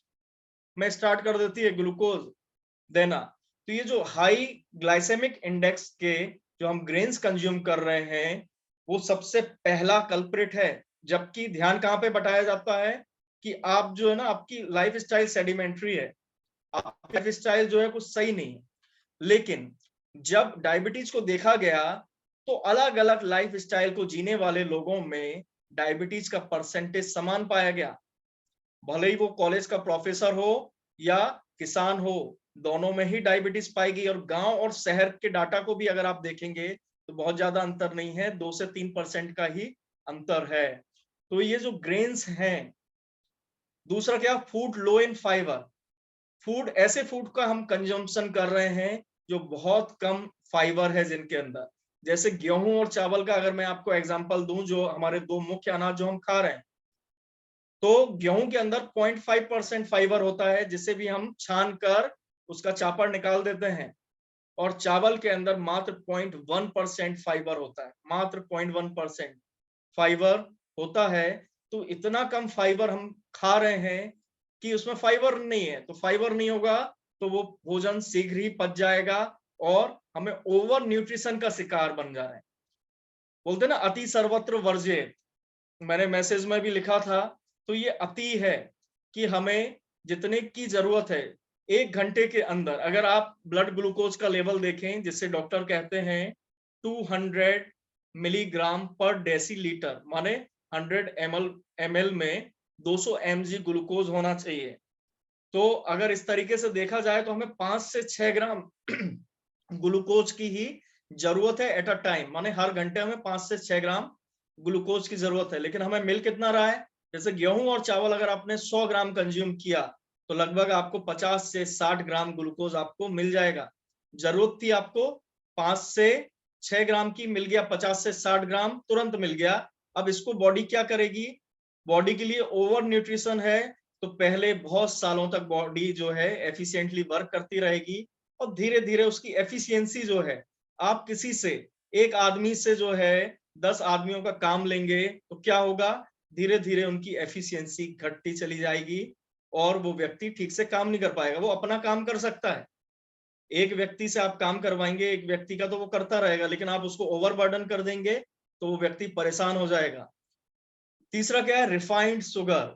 में स्टार्ट कर देती है ग्लूकोज देना। तो ये जो हाई ग्लाइसेमिक इंडेक्स के जो हम ग्रेन्स कंज्यूम कर रहे हैं वो सबसे पहला कल्प्रिट है। जबकि ध्यान कहाँ पे बटाया जाता है कि आप जो है ना, आपकी लाइफ स्टाइल सेडिमेंट्री है, आपकी लाइफ स्टाइल जो है कुछ सही नहीं है। लेकिन जब डायबिटीज को देखा गया तो अलग अलग लाइफ स्टाइल को जीने वाले लोगों में डायबिटीज का परसेंटेज समान पाया गया। भले ही वो कॉलेज का प्रोफेसर हो या किसान हो, दोनों में ही डायबिटीज पाई गई। और गांव और शहर के डाटा को भी अगर आप देखेंगे तो बहुत ज्यादा अंतर नहीं है, 2 से 3% का ही अंतर है। तो ये जो ग्रेन्स हैं, दूसरा क्या, फूड लो इन फाइबर। फूड, ऐसे फूड का हम कंजम्पशन कर रहे हैं जो बहुत कम फाइबर है जिनके अंदर, जैसे गेहूं और चावल का अगर मैं आपको एग्जांपल दूं, जो हमारे दो मुख्य अनाज जो हम खा रहे हैं, तो गेहूं के अंदर 0.5% फाइबर होता है, जिसे भी हम छान कर उसका चापड़ निकाल देते हैं। और चावल के अंदर मात्र 0.1% फाइबर होता है, मात्र 0.1% फाइबर होता है। तो इतना कम फाइबर हम खा रहे हैं कि उसमें फाइबर नहीं है। तो फाइबर नहीं होगा तो वो भोजन शीघ्र ही पच जाएगा और हमें ओवर न्यूट्रिशन का शिकार बन जा रहे हैं। बोलते ना, अति सर्वत्र वर्ज्य, मैंने मैसेज में भी लिखा था। तो ये अति है कि हमें जितने की जरूरत है, 1 घंटे के अंदर अगर आप ब्लड ग्लूकोज का लेवल देखें, जिससे डॉक्टर कहते हैं 200 मिलीग्राम पर डेसीलीटर, माने 100 ml में 200 mg ग्लूकोज होना चाहिए। तो अगर इस तरीके से देखा जाए तो हमें 5 से 6 ग्राम ग्लूकोज की ही जरूरत है एट अ टाइम, माने हर घंटे हमें 5 से 6 ग्राम ग्लूकोज की जरूरत है। लेकिन हमें मिल कितना रहा है, जैसे गेहूं और चावल अगर आपने 100 ग्राम कंज्यूम किया तो लगभग आपको 50 से 60 ग्राम ग्लूकोज आपको मिल जाएगा। जरूरत थी आपको 5 से 6 ग्राम की, मिल गया 50 से 60 ग्राम, तुरंत मिल गया। अब इसको बॉडी क्या करेगी, बॉडी के लिए ओवर न्यूट्रिशन है, तो पहले बहुत सालों तक बॉडी जो है एफिशिएंटली वर्क करती रहेगी और धीरे धीरे उसकी एफिशिएंसी जो है, आप किसी से, एक आदमी से जो है 10 आदमियों का काम लेंगे तो क्या होगा, धीरे धीरे उनकी एफिशिएंसी घटती चली जाएगी और वो व्यक्ति ठीक से काम नहीं कर पाएगा। वो अपना काम कर सकता है, एक व्यक्ति से आप काम करवाएंगे, एक व्यक्ति का तो वो करता रहेगा, लेकिन आप उसको ओवरबर्डन कर देंगे तो वो व्यक्ति परेशान हो जाएगा। तीसरा क्या है, रिफाइंड शुगर।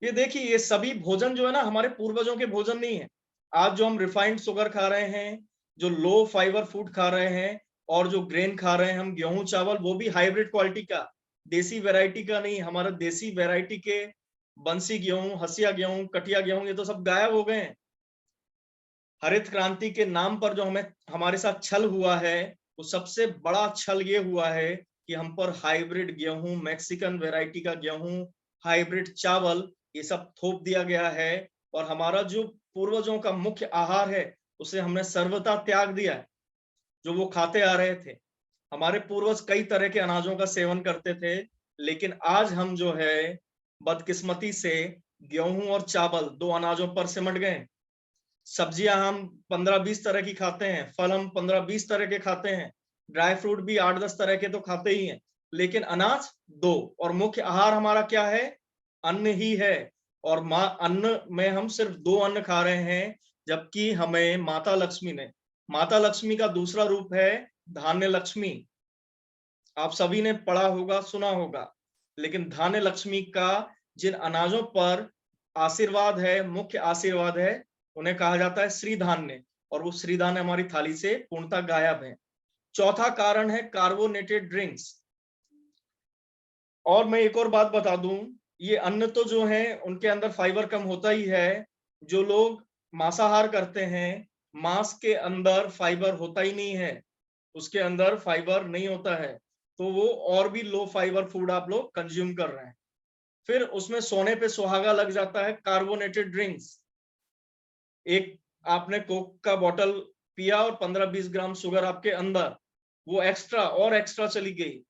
ये देखिए, ये सभी भोजन जो है ना हमारे पूर्वजों के भोजन नहीं है। आज जो हम रिफाइंड शुगर खा रहे हैं, जो लो फाइबर फूड खा रहे हैं और जो ग्रेन खा रहे हैं हम, गेहूं चावल, वो भी हाइब्रिड क्वालिटी का, देसी वैरायटी का नहीं। हमारा देसी वैरायटी के बंसी गेहूं, हसिया गेहूं, कटिया गेहूं, ये तो सब गायब हो गए हैं। हरित क्रांति के नाम पर जो हमें, हमारे साथ छल हुआ है, वो सबसे बड़ा छल ये हुआ है कि हम पर हाइब्रिड गेहूं, मैक्सिकन वैरायटी का गेहूं, हाइब्रिड चावल, ये सब थोप दिया गया है। और हमारा जो पूर्वजों का मुख्य आहार है उसे हमने सर्वथा त्याग दिया है, जो वो खाते आ रहे थे। हमारे पूर्वज कई तरह के अनाजों का सेवन करते थे, लेकिन आज हम जो है बदकिस्मती से गेहूं और चावल, दो अनाजों पर सिमट गए। सब्जियां हम 15-20 तरह की खाते हैं, फल हम 15-20 तरह के खाते हैं, ड्राई फ्रूट भी 8-10 तरह के तो खाते ही हैं, लेकिन अनाज दो। और मुख्य आहार हमारा क्या है, अन्न ही है। और माँ, अन्न में हम सिर्फ 2 अन्न खा रहे हैं, जबकि हमें माता लक्ष्मी ने, माता लक्ष्मी का दूसरा रूप है धान्य लक्ष्मी। आप सभी ने पढ़ा होगा, सुना होगा। लेकिन धान्य लक्ष्मी का जिन अनाजों पर आशीर्वाद है, मुख्य आशीर्वाद है, उन्हें कहा जाता है श्री धान्य, और वो श्री धान्य हमारी थाली से पूर्णतः गायब है। चौथा कारण है कार्बोनेटेड ड्रिंक्स। और मैं एक और बात बता दूं, ये अन्न तो जो है उनके अंदर फाइबर कम होता ही है। जो लोग मांसाहार करते हैं, मांस के अंदर फाइबर होता ही नहीं है, उसके अंदर फाइबर नहीं होता है, तो वो और भी लो फाइबर फूड आप लोग कंज्यूम कर रहे हैं। फिर उसमें सोने पे सुहागा लग जाता है कार्बोनेटेड ड्रिंक्स। एक आपने कोक का बॉटल पिया और 15-20 ग्राम शुगर आपके अंदर, वो एक्स्ट्रा चली गई।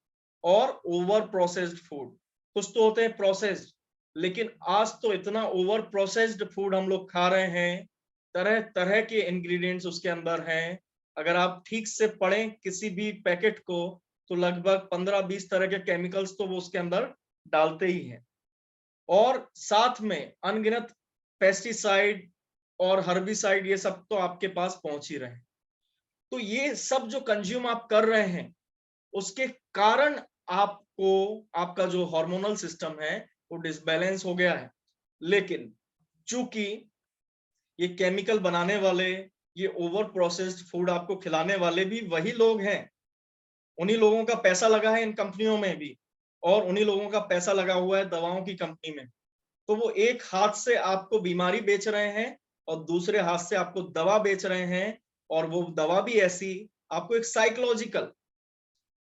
और ओवर प्रोसेस्ड फूड, कुछ तो होते हैं प्रोसेस्ड, लेकिन आज तो इतना ओवर प्रोसेस्ड फूड हम लोग खा रहे हैं, तरह तरह के इंग्रेडिएंट्स उसके अंदर हैं। अगर आप ठीक से पढ़ें किसी भी पैकेट को, तो लगभग 15-20 तरह के केमिकल्स तो वो उसके अंदर डालते ही हैं, और साथ में अनगिनत पेस्टिसाइड और हर्बिसाइड, ये सब तो आपके पास पहुंच ही रहे हैं। तो ये सब जो कंज्यूम आप कर रहे हैं, उसके कारण आपको, आपका जो हार्मोनल सिस्टम है वो डिसबैलेंस हो गया है। लेकिन चूंकि ये केमिकल बनाने वाले, ये ओवर प्रोसेस्ड फूड आपको खिलाने वाले भी वही लोग हैं, उन्हीं लोगों का पैसा लगा है इन कंपनियों में भी, और उन्हीं लोगों का पैसा लगा हुआ है दवाओं की कंपनी में। तो वो एक हाथ से आपको बीमारी बेच रहे हैं और दूसरे हाथ से आपको दवा बेच रहे हैं, और वो दवा भी ऐसी, आपको एक साइकोलॉजिकल,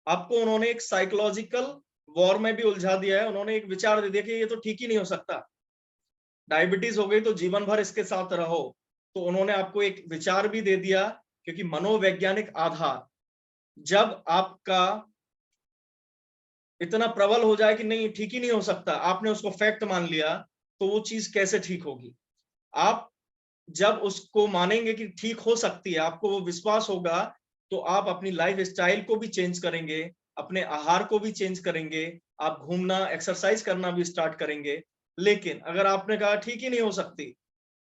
आपको उन्होंने एक साइकोलॉजिकल वॉर में भी उलझा दिया है। उन्होंने एक विचार दे दिया कि ये तो ठीक ही नहीं हो सकता, डायबिटीज हो गई तो जीवन भर इसके साथ रहो। तो उन्होंने आपको एक विचार भी दे दिया, क्योंकि मनोवैज्ञानिक आधार जब आपका इतना प्रबल हो जाए कि नहीं ठीक ही नहीं हो सकता, आपने उसको फैक्ट मान लिया, तो वो चीज कैसे ठीक होगी। आप जब उसको मानेंगे कि ठीक हो सकती है, आपको वो विश्वास होगा, तो आप अपनी लाइफ स्टाइल को भी चेंज करेंगे, अपने आहार को भी चेंज करेंगे, आप घूमना एक्सरसाइज करना भी स्टार्ट करेंगे। लेकिन अगर आपने कहा ठीक ही नहीं हो सकती,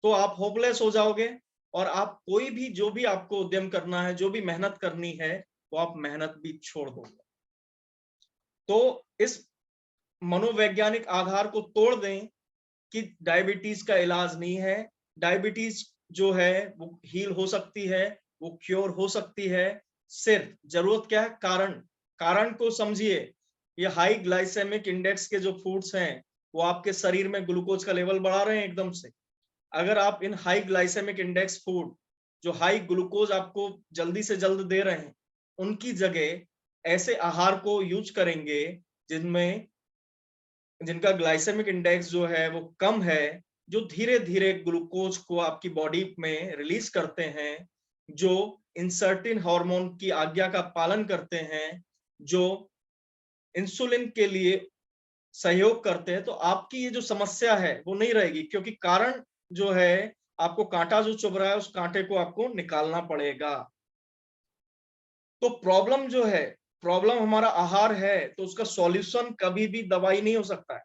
तो आप होपलेस हो जाओगे, और आप कोई भी, जो भी आपको उद्यम करना है, जो भी मेहनत करनी है, वो आप मेहनत भी छोड़ दोगे। तो इस मनोवैज्ञानिक आधार को तोड़ दें कि डायबिटीज का इलाज नहीं है। डायबिटीज जो है वो हील हो सकती है, वो क्योर हो सकती है। सिर्फ जरूरत क्या है, कारण, कारण को समझिए। ये हाई ग्लाइसेमिक इंडेक्स के जो फूड्स हैं, वो आपके शरीर में ग्लूकोज का लेवल बढ़ा रहे हैं एकदम से। अगर आप इन हाई ग्लाइसेमिक इंडेक्स फूड, जो हाई ग्लूकोज आपको जल्दी से जल्द दे रहे हैं, उनकी जगह ऐसे आहार को यूज करेंगे जिनमें, जिनका ग्लाइसेमिक इंडेक्स जो है वो कम है, जो धीरे धीरे ग्लूकोज को आपकी बॉडी में रिलीज करते हैं, जो इंसर्टिन हार्मोन की आज्ञा का पालन करते हैं, जो इंसुलिन के लिए सहयोग करते हैं, तो आपकी ये जो समस्या है वो नहीं रहेगी। क्योंकि कारण जो है, आपको कांटा जो चुभ रहा है, उस कांटे को आपको निकालना पड़ेगा। तो प्रॉब्लम जो है, प्रॉब्लम हमारा आहार है, तो उसका सॉल्यूशन कभी भी दवाई नहीं हो सकता है।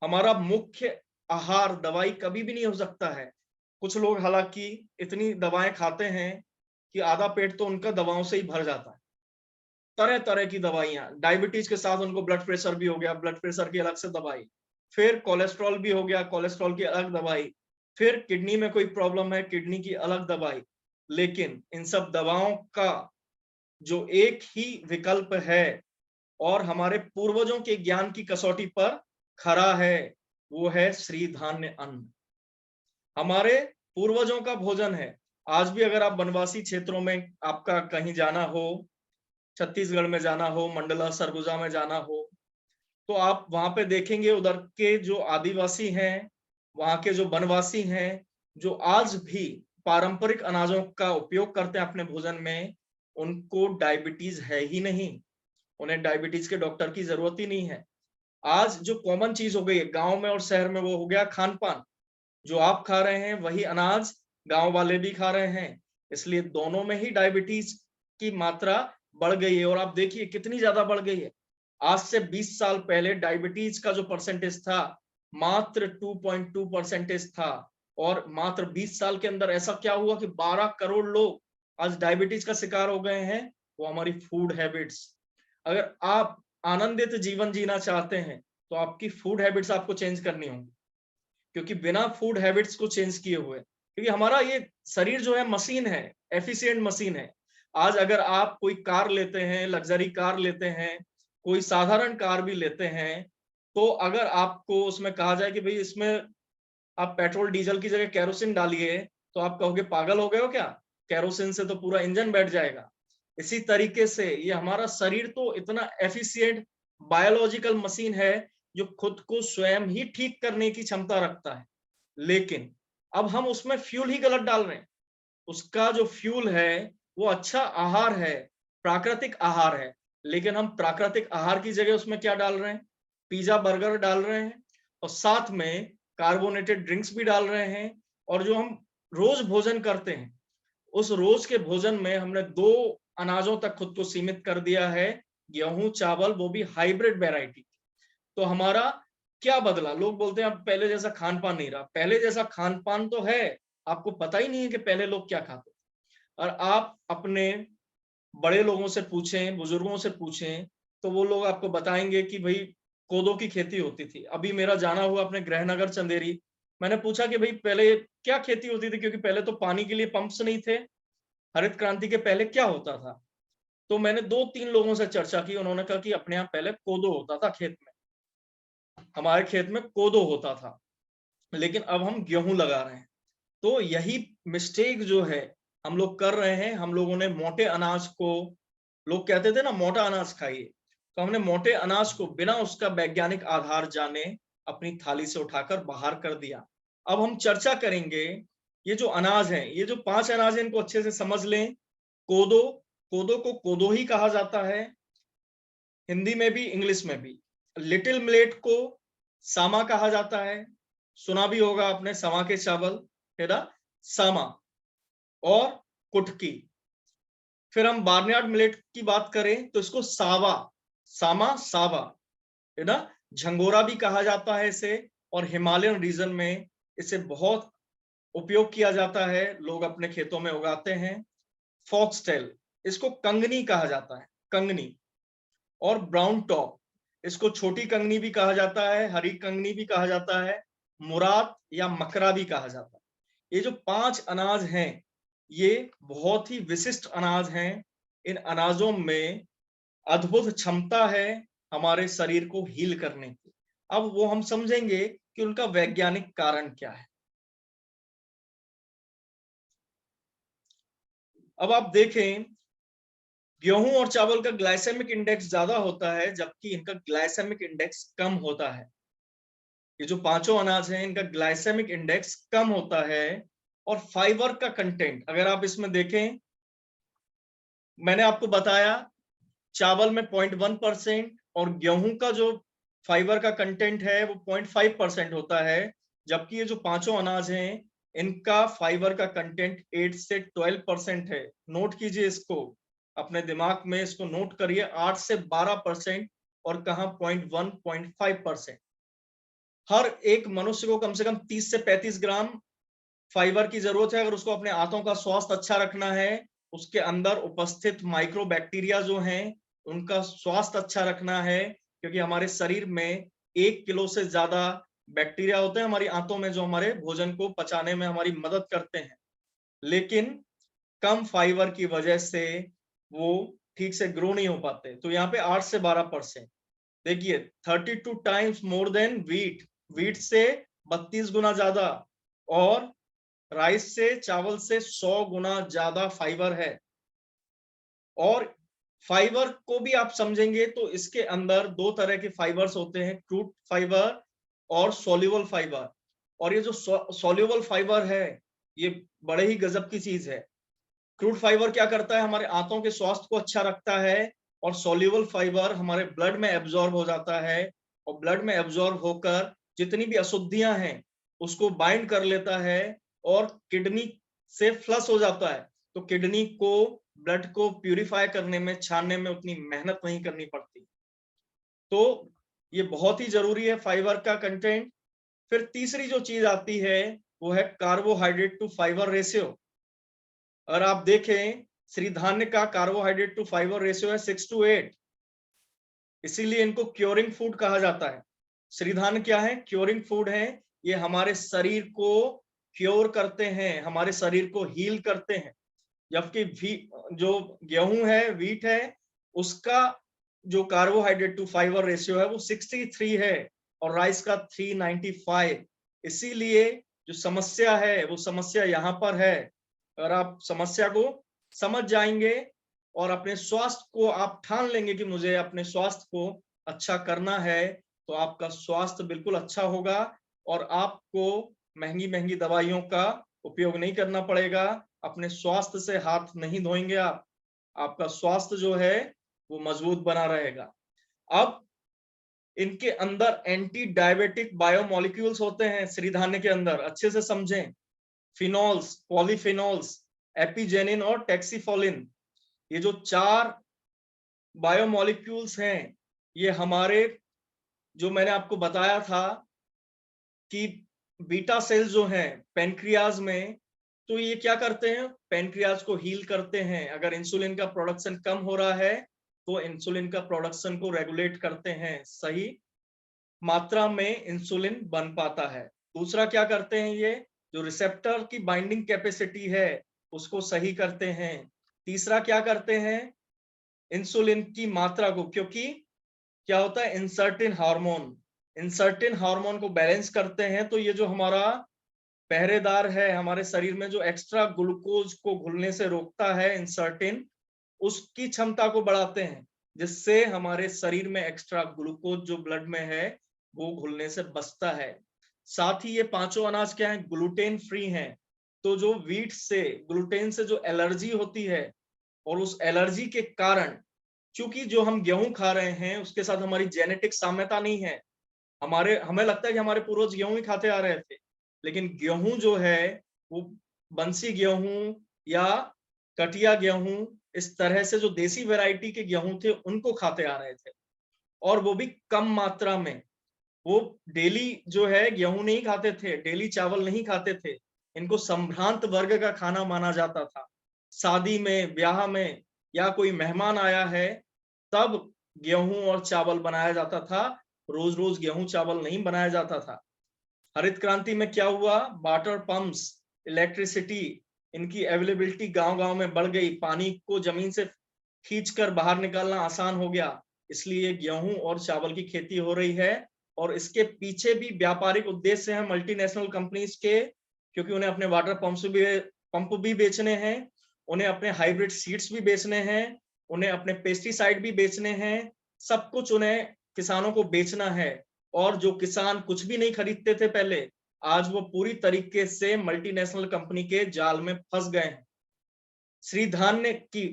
हमारा मुख्य आहार दवाई कभी भी नहीं हो सकता है। कुछ लोग हालांकि इतनी दवाएं खाते हैं कि आधा पेट तो उनका दवाओं से ही भर जाता है। तरह तरह की दवाइयां, डायबिटीज के साथ उनको ब्लड प्रेशर भी हो गया, ब्लड प्रेशर की अलग से दवाई, फिर कोलेस्ट्रॉल भी हो गया, कोलेस्ट्रॉल की अलग दवाई, फिर किडनी में कोई प्रॉब्लम है, किडनी की अलग दवाई। लेकिन इन सब दवाओं का जो एक ही विकल्प है, और हमारे पूर्वजों के ज्ञान की कसौटी पर खरा है, वो है श्री धान्य अन्न। हमारे पूर्वजों का भोजन है। आज भी अगर आप वनवासी क्षेत्रों में आपका कहीं जाना हो, छत्तीसगढ़ में जाना हो, मंडला सरगुजा में जाना हो, तो आप वहां पे देखेंगे उधर के जो आदिवासी हैं, वहां के जो वनवासी हैं, जो आज भी पारंपरिक अनाजों का उपयोग करते हैं अपने भोजन में, उनको डायबिटीज है ही नहीं। उन्हें डायबिटीज के डॉक्टर की जरूरत ही नहीं है। आज जो कॉमन चीज हो गई है गांव में और शहर में, वो हो गया खान पान। जो आप खा रहे हैं वही अनाज गांव वाले भी खा रहे हैं, इसलिए दोनों में ही डायबिटीज की मात्रा बढ़ गई है। और आप देखिए कितनी ज्यादा बढ़ गई है। आज से 20 साल पहले डायबिटीज का जो परसेंटेज था, मात्र 2.2 परसेंटेज था, और मात्र 20 साल के अंदर ऐसा क्या हुआ कि 12 करोड़ लोग आज डायबिटीज का शिकार हो गए हैं। वो हमारी फूड हैबिट्स। अगर आप आनंदित जीवन जीना चाहते हैं, तो आपकी फूड हैबिट्स आपको चेंज करनी होंगी, क्योंकि बिना फूड हैबिट्स को चेंज किए हुए, क्योंकि हमारा ये शरीर जो है मशीन है, एफिशिएंट मशीन है। आज अगर आप कोई कार लेते हैं, लग्जरी कार लेते हैं, कोई साधारण कार भी लेते हैं, तो अगर आपको उसमें कहा जाए कि भाई इसमें आप पेट्रोल डीजल की जगह केरोसिन डालिए, तो आप कहोगे पागल हो गए हो क्या, केरोसिन से तो पूरा इंजन बैठ जाएगा। इसी तरीके से ये हमारा शरीर तो इतना एफिशिएंट बायोलॉजिकल मशीन है, जो खुद को स्वयं ही ठीक करने की क्षमता रखता है। लेकिन अब हम उसमें फ्यूल ही गलत डाल रहे हैं। उसका जो फ्यूल है वो अच्छा आहार है, प्राकृतिक आहार है, लेकिन हम प्राकृतिक आहार की जगह उसमें क्या डाल रहे हैं? पिज्जा बर्गर डाल रहे हैं और साथ में कार्बोनेटेड ड्रिंक्स भी डाल रहे हैं। और जो हम रोज भोजन करते हैं, उस रोज के भोजन में हमने 2 अनाजों तक खुद को सीमित कर दिया है, गेहूं चावल, वो भी हाइब्रिड वैरायटी। तो हमारा क्या बदला? लोग बोलते हैं अब पहले जैसा खान पान नहीं रहा। पहले जैसा खान पान तो है, आपको पता ही नहीं है कि पहले लोग क्या खाते। और आप अपने बड़े लोगों से पूछें, बुजुर्गों से पूछें, तो वो लोग आपको बताएंगे कि भाई कोदो की खेती होती थी। अभी मेरा जाना हुआ अपने गृहनगर चंदेरी, मैंने पूछा कि भाई पहले क्या खेती होती थी, क्योंकि पहले तो पानी के लिए पंप्स नहीं थे। हरित क्रांति के पहले क्या होता था? तो मैंने 2-3 लोगों से चर्चा की, उन्होंने कहा कि अपने यहाँ पहले कोदो होता था खेत में, हमारे खेत में कोदो होता था, लेकिन अब हम गेहूं लगा रहे हैं। तो यही मिस्टेक जो है हम लोग कर रहे हैं। हम लोगों ने मोटे अनाज को, लोग कहते थे ना मोटा अनाज खाइए, तो हमने मोटे अनाज को बिना उसका वैज्ञानिक आधार जाने अपनी थाली से उठाकर बाहर कर दिया। अब हम चर्चा करेंगे, ये जो अनाज है, ये जो 5 अनाज है, इनको अच्छे से समझ लें। कोदो, कोदो को कोदो ही कहा जाता है, हिंदी में भी इंग्लिश में भी। लिटिल मिलेट को सामा कहा जाता है, सुना भी होगा आपने समा के चावल, है ना, सामा। और कुटकी। फिर हम बार्नयार्ड मिलेट की बात करें तो इसको सावा, सामा सावा, है ना, झंगोरा भी कहा जाता है इसे। और हिमालयन रीजन में इसे बहुत उपयोग किया जाता है, लोग अपने खेतों में उगाते हैं। फॉक्सटेल, इसको कंगनी कहा जाता है, कंगनी। और ब्राउन टॉप, इसको छोटी कंगनी भी कहा जाता है, हरी कंगनी भी कहा जाता है, मुराद या मकरा भी कहा जाता है। ये जो 5 अनाज हैं, ये बहुत ही विशिष्ट अनाज हैं। इन अनाजों में अद्भुत क्षमता है हमारे शरीर को हील करने की। अब वो हम समझेंगे कि उनका वैज्ञानिक कारण क्या है। अब आप देखें, गेहूं और चावल का ग्लाइसेमिक इंडेक्स ज्यादा होता है, जबकि इनका ग्लाइसेमिक इंडेक्स कम होता है। ये जो पांचों अनाज हैं, इनका ग्लाइसेमिक इंडेक्स कम होता है। और फाइबर का कंटेंट अगर आप इसमें देखें, मैंने आपको बताया चावल में 0.1% और गेहूं का जो फाइबर का कंटेंट है वो 0.5% होता है। जबकि ये जो पांचों अनाज हैं, इनका फाइबर का कंटेंट 8 से 12% है। नोट कीजिए इसको, अपने दिमाग में इसको नोट करिए, 8 से 12%। और कहा 0.1 0.5%। हर एक मनुष्य को कम से कम 30 से 35 ग्राम फाइबर की जरूरत है, अगर उसको अपने आंतों का स्वास्थ्य अच्छा रखना है। उसके अंदर उपस्थित माइक्रो बैक्टीरिया जो हैं, उनका स्वास्थ्य अच्छा रखना है, क्योंकि हमारे शरीर में 1 किलो से ज्यादा बैक्टीरिया होते हैं हमारी आंतों में, जो हमारे भोजन को पचाने में हमारी मदद करते हैं। लेकिन कम फाइबर की वजह से वो ठीक से ग्रो नहीं हो पाते। तो यहाँ पे 8 से 12%। देखिए 32 times more than wheat, wheat से 32 गुना ज्यादा। और राइस से, चावल से 100 गुना ज्यादा फाइबर है। और फाइबर को भी आप समझेंगे तो इसके अंदर 2 तरह के फाइबर्स होते हैं, क्रूड फाइबर और सोल्यूबल फाइबर। और ये जो सोल्यूबल फाइबर है, ये बड़े ही गजब की चीज है। क्रूड फाइबर क्या करता है, हमारे आंतों के स्वास्थ्य को अच्छा रखता है। और सोल्यूबल फाइबर हमारे ब्लड में एब्जॉर्ब हो जाता है, और ब्लड में एब्जॉर्ब होकर जितनी भी अशुद्धियां हैं उसको बाइंड कर लेता है, और किडनी से फ्लश हो जाता है। तो किडनी को ब्लड को प्यूरिफाई करने में, छानने में उतनी मेहनत नहीं करनी पड़ती। तो ये बहुत ही जरूरी है फाइबर का कंटेंट। फिर तीसरी जो चीज आती है वो है कार्बोहाइड्रेट टू फाइबर रेशियो। और आप देखें, श्रीधान्य का कार्बोहाइड्रेट टू फाइबर रेशियो है 6:8। इसीलिए इनको क्योरिंग फूड कहा जाता है। श्रीधान्य क्या है? क्योरिंग फूड है। ये हमारे शरीर को क्योर करते हैं, हमारे शरीर को हील करते हैं। जबकि जो गेहूं है, वीट है, उसका जो कार्बोहाइड्रेट टू फाइबर रेशियो है वो 63 है, और राइस का 395। इसीलिए जो समस्या है वो समस्या यहाँ पर है। अगर आप समस्या को समझ जाएंगे और अपने स्वास्थ्य को आप ठान लेंगे कि मुझे अपने स्वास्थ्य को अच्छा करना है, तो आपका स्वास्थ्य बिल्कुल अच्छा होगा। और आपको महंगी महंगी दवाइयों का उपयोग नहीं करना पड़ेगा। अपने स्वास्थ्य से हाथ नहीं धोएंगे आप, आपका स्वास्थ्य जो है वो मजबूत बना रहेगा। अब इनके अंदर एंटी डायबिटिक बायोमोलिक्यूल्स होते हैं श्रीधान्य के अंदर, अच्छे से समझें। फिनॉल्स, पॉलीफिनॉल्स, एपिजेनिन और टैक्सीफोलिन, ये जो 4 बायोमोलिक्यूल्स हैं, ये हमारे, जो मैंने आपको बताया था कि बीटा सेल्स जो हैं पैनक्रियाज में, तो ये क्या करते हैं, पैनक्रियाज को हील करते हैं। अगर इंसुलिन का प्रोडक्शन कम हो रहा है तो इंसुलिन का प्रोडक्शन को रेगुलेट करते हैं, सही मात्रा में इंसुलिन बन पाता है। दूसरा क्या करते हैं, ये जो रिसेप्टर की बाइंडिंग कैपेसिटी है उसको सही करते हैं। तीसरा क्या करते हैं, इंसुलिन की मात्रा को, क्योंकि क्या होता है, इंसर्टिन हार्मोन को बैलेंस करते हैं। तो ये जो हमारा पहरेदार है हमारे शरीर में, जो एक्स्ट्रा ग्लूकोज को घुलने से रोकता है, इंसर्टिन, उसकी क्षमता को बढ़ाते हैं, जिससे हमारे शरीर में एक्स्ट्रा ग्लूकोज जो ब्लड में है वो घुलने से बचता है। साथ ही ये पांचों अनाज क्या है, ग्लूटेन फ्री हैं। तो जो व्हीट से, ग्लूटेन से जो एलर्जी होती है, और उस एलर्जी के कारण, क्योंकि जो हम गेहूं खा रहे हैं उसके साथ हमारी जेनेटिक साम्यता नहीं है, हमें लगता है कि हमारे पूर्वज गेहूं ही खाते आ रहे थे, लेकिन गेहूं जो है वो बंसी गेहूं या कटिया गेहूं, इस तरह से जो देसी वैरायटी के गेहूं थे उनको खाते आ रहे थे, और वो भी कम मात्रा में। वो डेली जो है गेहूं नहीं खाते थे, डेली चावल नहीं खाते थे, इनको संभ्रांत वर्ग का खाना माना जाता था। शादी में, ब्याह में, या कोई मेहमान आया है तब गेहूं और चावल बनाया जाता था, रोज रोज गेहूं चावल नहीं बनाया जाता था। हरित क्रांति में क्या हुआ, वाटर पंप्स, इलेक्ट्रिसिटी, इनकी अवेलेबिलिटी गांव गांव में बढ़ गई, पानी को जमीन से खींचकर बाहर निकालना आसान हो गया, इसलिए गेहूं और चावल की खेती हो रही है। और इसके पीछे भी व्यापारिक उद्देश्य हैं मल्टीनेशनल कंपनीज के, क्योंकि उन्हें अपने वाटर पंप भी बेचने हैं, उन्हें अपने हाइब्रिड सीड्स भी बेचने हैं, उन्हें अपने पेस्टिसाइड भी बेचने हैं, सब कुछ उन्हें किसानों को बेचना है। और जो किसान कुछ भी नहीं खरीदते थे पहले, आज वो पूरी तरीके से मल्टीनेशनल कंपनी के जाल में फंस गए हैं। श्रीधान्य की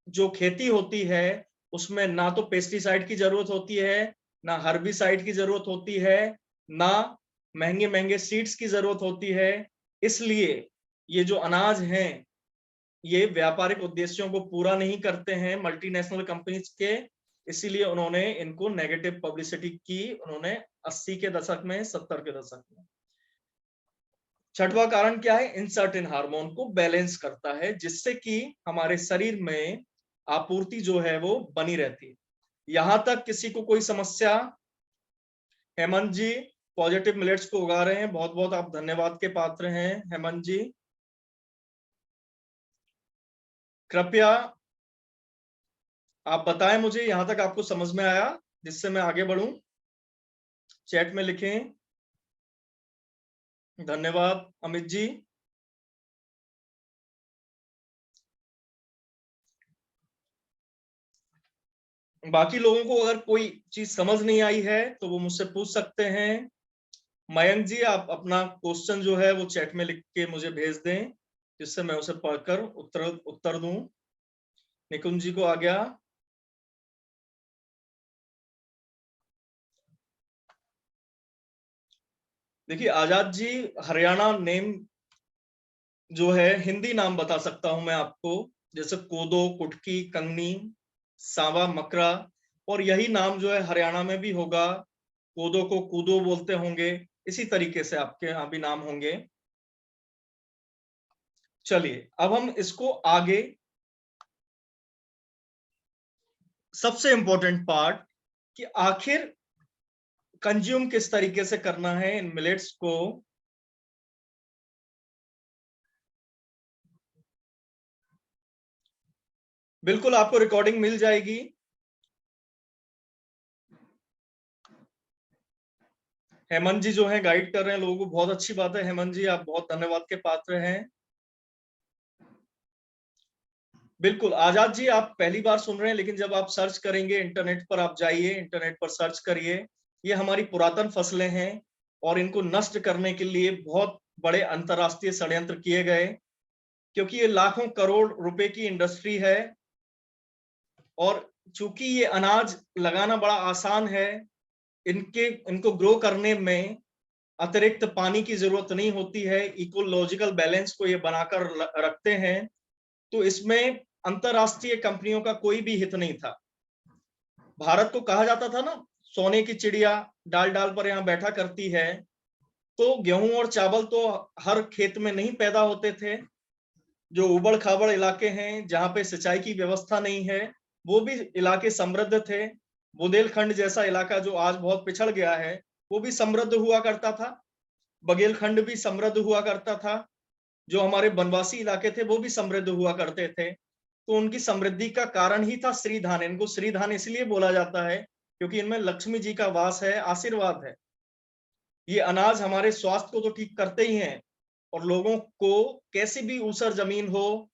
जो खेती होती है उसमें ना तो पेस्टिसाइड की जरूरत होती है, ना हर्बिसाइड की जरूरत होती है, ना महंगे महंगे सीड्स की जरूरत होती है। इसलिए ये जो अनाज हैं ये व्यापारिक उद्देश्यों को पूरा नहीं करते हैं मल्टीनेशनल कंपनीज के, इसीलिए उन्होंने इनको नेगेटिव पब्लिसिटी की, उन्होंने 80 के दशक में, 70 के दशक में। छठवां कारण क्या है, इंसर्टिन हार्मोन को बैलेंस करता है, जिससे कि हमारे शरीर में आपूर्ति जो है वो बनी रहती है। यहां तक किसी को कोई समस्या? हेमंत जी पॉजिटिव मिलेट्स को उगा रहे हैं, बहुत बहुत आप धन्यवाद के पात्र हैं हेमंत जी। कृपया आप बताएं मुझे यहां तक आपको समझ में आया, जिससे मैं आगे बढ़ूं, चैट में लिखें। धन्यवाद अमित जी। बाकी लोगों को अगर कोई चीज समझ नहीं आई है तो वो मुझसे पूछ सकते हैं। मयंक जी आप अपना क्वेश्चन जो है वो चैट में लिख के मुझे भेज दें, जिससे मैं उसे पढ़कर उत्तर दूं। निकुंज जी को आ गया। देखिए आजाद जी, हरियाणा नेम जो है, हिंदी नाम बता सकता हूं मैं आपको, जैसे कोदो, कुटकी, कंगनी, सांवा, मकरा, और यही नाम जो है हरियाणा में भी होगा। कोदो को कूदो बोलते होंगे, इसी तरीके से आपके यहाँ भी नाम होंगे। चलिए अब हम इसको आगे, सबसे इंपॉर्टेंट पार्ट कि आखिर कंज्यूम किस तरीके से करना है इन मिलेट्स को। बिल्कुल आपको रिकॉर्डिंग मिल जाएगी। हेमंत जी जो है गाइड कर रहे हैं लोगों को, बहुत अच्छी बात है हेमंत जी, आप बहुत धन्यवाद के पात्र हैं। बिल्कुल आजाद जी, आप पहली बार सुन रहे हैं, लेकिन जब आप सर्च करेंगे इंटरनेट पर, आप जाइए इंटरनेट पर सर्च करिए, ये हमारी पुरातन फसलें हैं और इनको नष्ट करने के लिए बहुत बड़े अंतरराष्ट्रीय षड्यंत्र किए गए, क्योंकि ये लाखों करोड़ रुपए की इंडस्ट्री है। और चूंकि ये अनाज लगाना बड़ा आसान है, इनको ग्रो करने में अतिरिक्त पानी की जरूरत नहीं होती है, इकोलॉजिकल बैलेंस को ये बनाकर रखते हैं, तो इसमें अंतरराष्ट्रीय कंपनियों का कोई भी हित नहीं था। भारत को कहा जाता था ना, सोने की चिड़िया डाल डाल पर यहाँ बैठा करती है, तो गेहूं और चावल तो हर खेत में नहीं पैदा होते थे। जो उबड़ खाबड़ इलाके हैं जहां पे सिंचाई की व्यवस्था नहीं है, वो भी इलाके समृद्ध थे। बुंदेलखंड जैसा इलाका जो आज बहुत पिछड़ गया है, वो भी समृद्ध हुआ करता था। बघेलखंड भी समृद्ध हुआ करता था। जो हमारे वनवासी इलाके थे वो भी समृद्ध हुआ करते थे। तो उनकी समृद्धि का कारण ही था श्रीधान। इनको श्रीधान इसलिए बोला जाता है क्योंकि इनमें लक्ष्मी जी का वास है, आशीर्वाद है। ये अनाज हमारे स्वास्थ्य को तो ठीक करते ही हैं, और लोगों को कैसी भी ऊसर जमीन हो,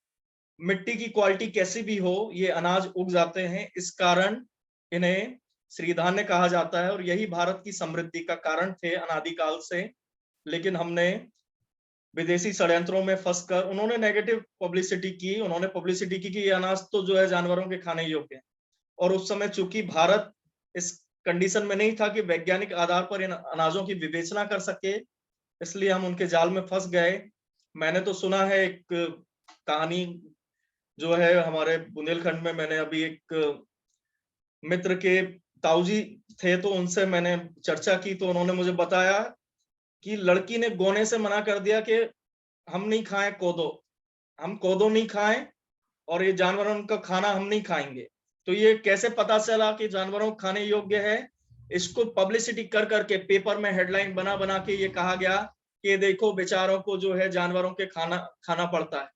मिट्टी की क्वालिटी कैसी भी हो, ये अनाज उग जाते हैं। इस कारण इन्हें श्रीधान्य कहा जाता है, और यही भारत की समृद्धि का कारण थे अनादिकाल से। लेकिन हमने विदेशी षड्यंत्रों में फंसकर, उन्होंने नेगेटिव पब्लिसिटी की, उन्होंने पब्लिसिटी की कि ये अनाज तो जो है जानवरों के खाने योग्य है। और उस समय चूंकि भारत इस कंडीशन में नहीं था कि वैज्ञानिक आधार पर इन अनाजों की विवेचना कर सके, इसलिए हम उनके जाल में फंस गए। मैंने तो सुना है एक कहानी, जो है हमारे बुंदेलखंड में, मैंने अभी एक मित्र के ताऊजी थे, तो उनसे मैंने चर्चा की, तो उन्होंने मुझे बताया कि लड़की ने गोने से मना कर दिया कि हम नहीं खाएं कोदो, हम कोदो नहीं खाएं, और ये जानवरों का खाना हम नहीं खाएंगे। तो ये कैसे पता चला कि जानवरों को खाने योग्य है? इसको पब्लिसिटी कर करके पेपर में हेडलाइन बना बना के ये कहा गया कि देखो बेचारों को जो है जानवरों के खाना खाना पड़ता है।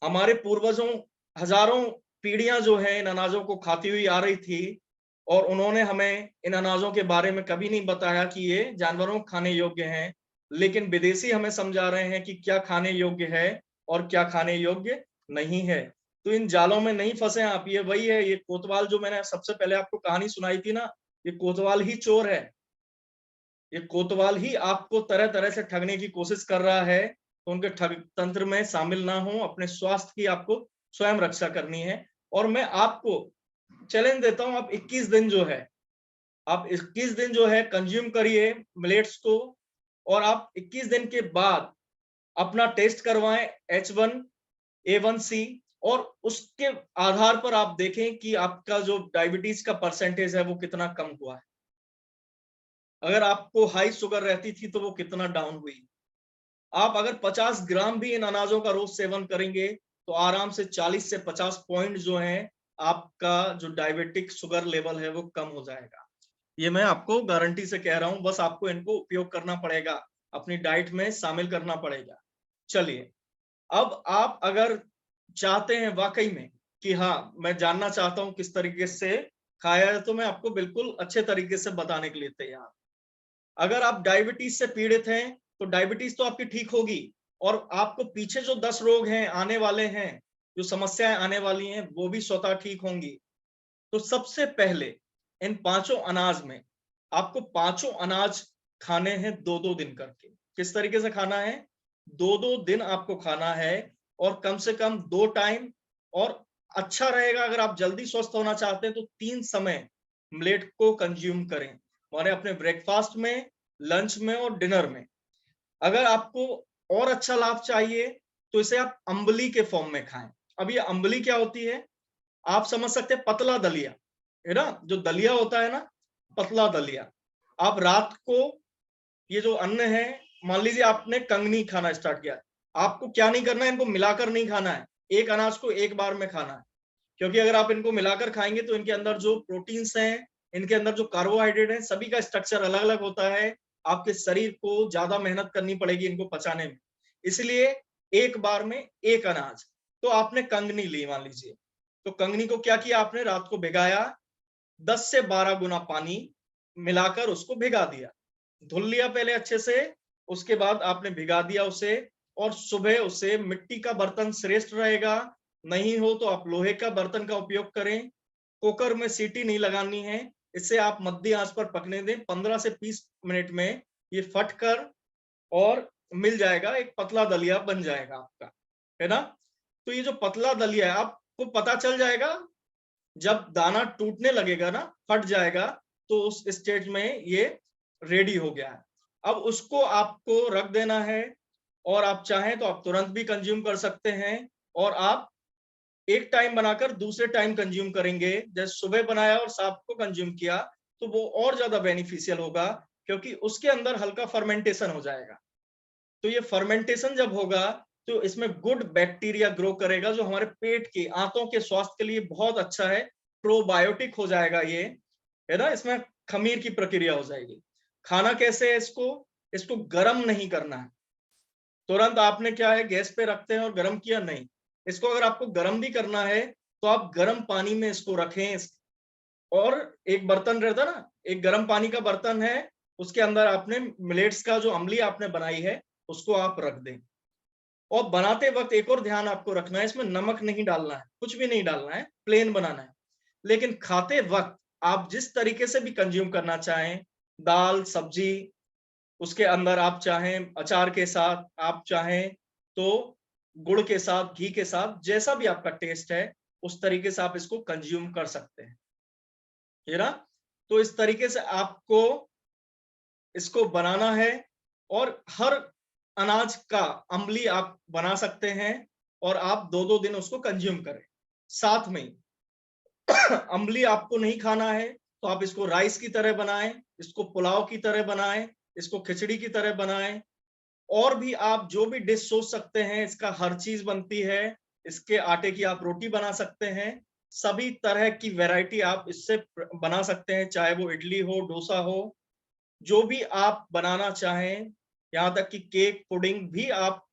हमारे पूर्वजों हजारों पीढ़ियां जो है इन अनाजों को खाती हुई आ रही थी, और उन्होंने हमें इन अनाजों के बारे में कभी नहीं बताया कि ये जानवरों को खाने योग्य हैं। लेकिन विदेशी हमें समझा रहे हैं कि क्या खाने योग्य है और क्या खाने योग्य नहीं है। तो इन जालों में नहीं फंसे आप। ये वही है, ये कोतवाल जो मैंने सबसे पहले आपको कहानी सुनाई थी ना, ये कोतवाल ही चोर है। ये कोतवाल ही आपको तरह तरह से ठगने की कोशिश कर रहा है। तो उनके ठग तंत्र में शामिल ना हो, अपने स्वास्थ्य की आपको स्वयं रक्षा करनी है। और मैं आपको चैलेंज देता हूं, आप 21 दिन जो है, आप 21 दिन जो है कंज्यूम करिए मिलेट्स को, और आप 21 दिन के बाद अपना टेस्ट करवाएं H1A1C, और उसके आधार पर आप देखें कि आपका जो डायबिटीज का परसेंटेज है वो कितना कम हुआ है। अगर आपको हाई शुगर रहती थी तो वो कितना डाउन हुई। आप अगर 50 ग्राम भी इन अनाजों का रोज सेवन करेंगे तो आराम से 40 से 50 पॉइंट जो है आपका जो डायबिटिक शुगर लेवल है वो कम हो जाएगा। ये मैं आपको गारंटी से कह रहा हूं, बस आपको इनको उपयोग करना पड़ेगा, अपनी डाइट में शामिल करना पड़ेगा। चलिए, अब आप अगर चाहते हैं वाकई में कि हाँ मैं जानना चाहता हूं किस तरीके से खाया है, तो मैं आपको बिल्कुल अच्छे तरीके से बताने के लिए तैयार। अगर आप डायबिटीज से पीड़ित हैं तो डायबिटीज तो आपकी ठीक होगी, और आपको पीछे जो 10 रोग हैं आने वाले हैं, जो समस्याएं आने वाली हैं, वो भी स्वतः ठीक होंगी। तो सबसे पहले इन पांचों अनाज में आपको पांचों अनाज खाने हैं 2-2 दिन करके। किस तरीके से खाना है? 2-2 दिन आपको खाना है, और कम से कम 2 टाइम। और अच्छा रहेगा अगर आप जल्दी स्वस्थ होना चाहते हैं तो 3 समय मिलेट को कंज्यूम करें, माने अपने ब्रेकफास्ट में, लंच में और डिनर में। अगर आपको और अच्छा लाभ चाहिए तो इसे आप अंबली के फॉर्म में खाएं। अब ये अंबली क्या होती है? आप समझ सकते हैं पतला दलिया, है ना, जो दलिया होता है ना, पतला दलिया। आप रात को ये जो अन्न है, मान लीजिए आपने कंगनी खाना स्टार्ट किया, आपको क्या नहीं करना है, इनको मिलाकर नहीं खाना है, एक अनाज को एक बार में खाना है। क्योंकि अगर आप इनको मिलाकर खाएंगे तो इनके अंदर जो प्रोटीन्स हैं, इनके अंदर जो कार्बोहाइड्रेट है, सभी का स्ट्रक्चर अलग अलग होता है। आपके शरीर को ज्यादा मेहनत करनी पड़ेगी इनको पचाने में। इसलिए एक बार में एक अनाज। तो आपने कंगनी ली मान लीजिए, तो कंगनी को क्या किया आपने, रात को भिगाया, 10 से 12 गुना पानी मिलाकर उसको भिगा दिया, धुल लिया पहले अच्छे से। उसके बाद आपने भिगा दिया उसे, और सुबह उसे, मिट्टी का बर्तन श्रेष्ठ रहेगा, नहीं हो तो आप लोहे का बर्तन का उपयोग करें। कुकर में सीटी नहीं लगानी है, इसे आप मध्य आंच पर पकने दें। 15 से 20 मिनट में ये फट कर और मिल जाएगा, एक पतला दलिया बन जाएगा आपका, है ना। तो ये जो पतला दलिया है आपको पता चल जाएगा जब दाना टूटने लगेगा ना, फट जाएगा, तो उस स्टेज में ये रेडी हो गया है। अब उसको आपको रख देना है, और आप चाहें तो आप तुरंत भी कंज्यूम कर सकते हैं, और आप एक टाइम बनाकर दूसरे टाइम कंज्यूम करेंगे, जैसे सुबह बनाया और शाम को कंज्यूम किया, तो वो और ज्यादा बेनिफिशियल होगा, क्योंकि उसके अंदर हल्का फर्मेंटेशन हो जाएगा। तो ये फर्मेंटेशन जब होगा, तो इसमें गुड बैक्टीरिया ग्रो करेगा, जो हमारे पेट के, आंतों के स्वास्थ्य के लिए बहुत अच्छा है। प्रोबायोटिक हो जाएगा ये, है ना। इसमें खमीर की प्रक्रिया हो जाएगी। खाना कैसे है इसको? इसको गर्म नहीं करना है। तुरंत आपने क्या है, गैस पे रखते हैं और गर्म किया, नहीं। इसको अगर आपको गर्म भी करना है, तो आप गर्म पानी में इसको रखें। और एक बर्तन रहता ना, एक गर्म पानी का बर्तन है, उसके अंदर आपने मिलेट्स का जो अम्ली आपने बनाई है, उसको आप रख दें। और बनाते वक्त एक और ध्यान आपको रखना है, इसमें नमक नहीं डालना है, कुछ भी नहीं डालना है, प्लेन बनाना है। लेकिन खाते वक्त आप जिस तरीके से भी कंज्यूम करना चाहें, दाल, सब्जी, उसके अंदर आप चाहें अचार के साथ, आप चाहें तो गुड़ के साथ, घी के साथ, जैसा भी आपका टेस्ट है, उस तरीके से आप इसको कंज्यूम कर सकते हैं। है ना? तो इस तरीके से आपको इसको बनाना है, और हर अनाज का अम्ली आप बना सकते हैं, और आप 2-2 दिन उसको कंज्यूम करें। साथ में अम्ली आपको नहीं खाना है, तो आप इसको राइस की तरह बनाएं, इसको पुलाव की तरह बनाएं, इसको खिचड़ी की तरह बनाएं, और भी आप जो भी डिश सोच सकते हैं, इसका हर चीज बनती है। इसके आटे की आप रोटी बना सकते हैं। सभी तरह की वैरायटी आप इससे बना सकते हैं, चाहे वो इडली हो, डोसा हो, जो भी आप बनाना चाहें, यहाँ तक कि केक, पुडिंग भी आप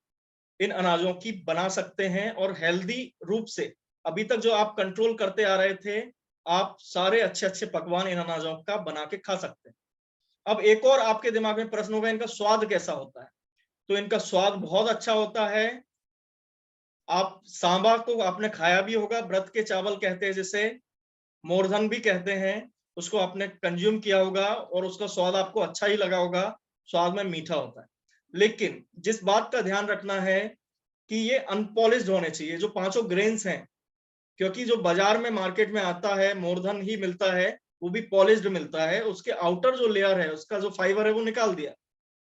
इन अनाजों की बना सकते हैं, और हेल्दी रूप से। अभी तक जो आप कंट्रोल करते आ रहे थे, आप सारे अच्छे-अच्छे पकवान इन अनाजों का बना के खा सकते हैं। अब एक और आपके दिमाग में प्रश्न होगा, इनका स्वाद कैसा होता है? तो इनका स्वाद बहुत अच्छा होता है। आप सांबा को आपने खाया भी होगा, व्रत के चावल कहते हैं जिसे, मोरधन भी कहते हैं, उसको आपने कंज्यूम किया होगा, और उसका स्वाद आपको अच्छा ही लगा होगा, स्वाद में मीठा होता है। लेकिन जिस बात का ध्यान रखना है कि ये अनपॉलिश्ड होने चाहिए, जो पांचों ग्रेन्स हैं, क्योंकि जो बाजार में मार्केट में आता है, मोरधन ही मिलता है, वो भी पॉलिश्ड मिलता है, उसके आउटर जो लेयर है, उसका जो फाइबर है, वो निकाल दिया,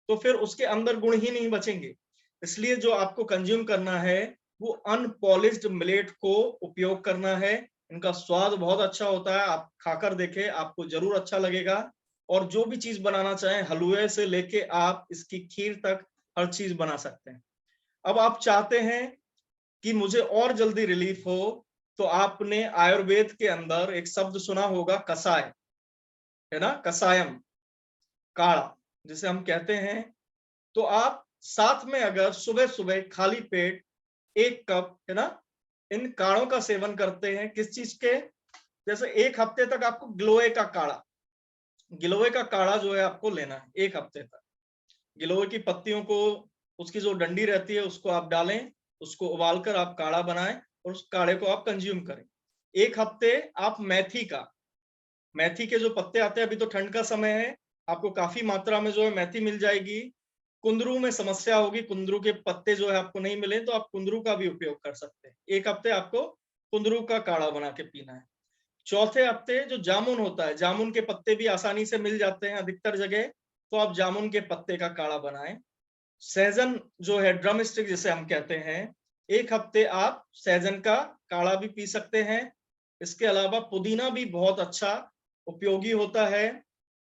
तो फिर उसके अंदर गुण ही नहीं बचेंगे। इसलिए जो आपको कंज्यूम करना है, वो अनपॉलिश्ड मिलेट को उपयोग करना है। इनका स्वाद बहुत अच्छा होता है, आप खाकर देखें, आपको जरूर अच्छा लगेगा। और जो भी चीज बनाना चाहें, हलवे से लेके आप इसकी खीर तक, हर चीज बना सकते हैं। अब आप चाहते हैं कि मुझे और जल्दी रिलीफ हो, तो आपने आयुर्वेद के अंदर एक शब्द सुना होगा, कसाय, है ना, कसायम, काढ़ा जिसे हम कहते हैं। तो आप साथ में अगर सुबह सुबह खाली पेट 1 कप, है ना, इन काढ़ों का सेवन करते हैं, किस चीज के, जैसे 1 हफ्ते तक आपको गिलोय का काढ़ा, गिलोय का काढ़ा जो है आपको लेना है 1 हफ्ते तक। गिलोय की पत्तियों को, उसकी जो डंडी रहती है, उसको आप डालें, उसको उबालकर आप काढ़ा बनाएं, और उस काढ़े को आप कंज्यूम करें। 1 हफ्ते आप मेथी का, मेथी के जो पत्ते आते हैं, अभी तो ठंड का समय है, आपको काफी मात्रा में जो है मेथी मिल जाएगी। कुंदरू में समस्या होगी, कुंदरू के पत्ते जो है आपको नहीं मिले, तो आप कुंदरू का भी उपयोग कर सकते हैं। 1 हफ्ते आपको कुंदरू का काढ़ा बना के पीना है। चौथे हफ्ते जो जामुन होता है, जामुन के पत्ते भी आसानी से मिल जाते हैं अधिकतर जगह, तो आप जामुन के पत्ते का काढ़ा बनाएं। सहजन जो है, ड्रम स्टिक जिसे हम कहते हैं, 1 हफ्ते आप सहजन का काढ़ा भी पी सकते हैं। इसके अलावा पुदीना भी बहुत अच्छा उपयोगी होता है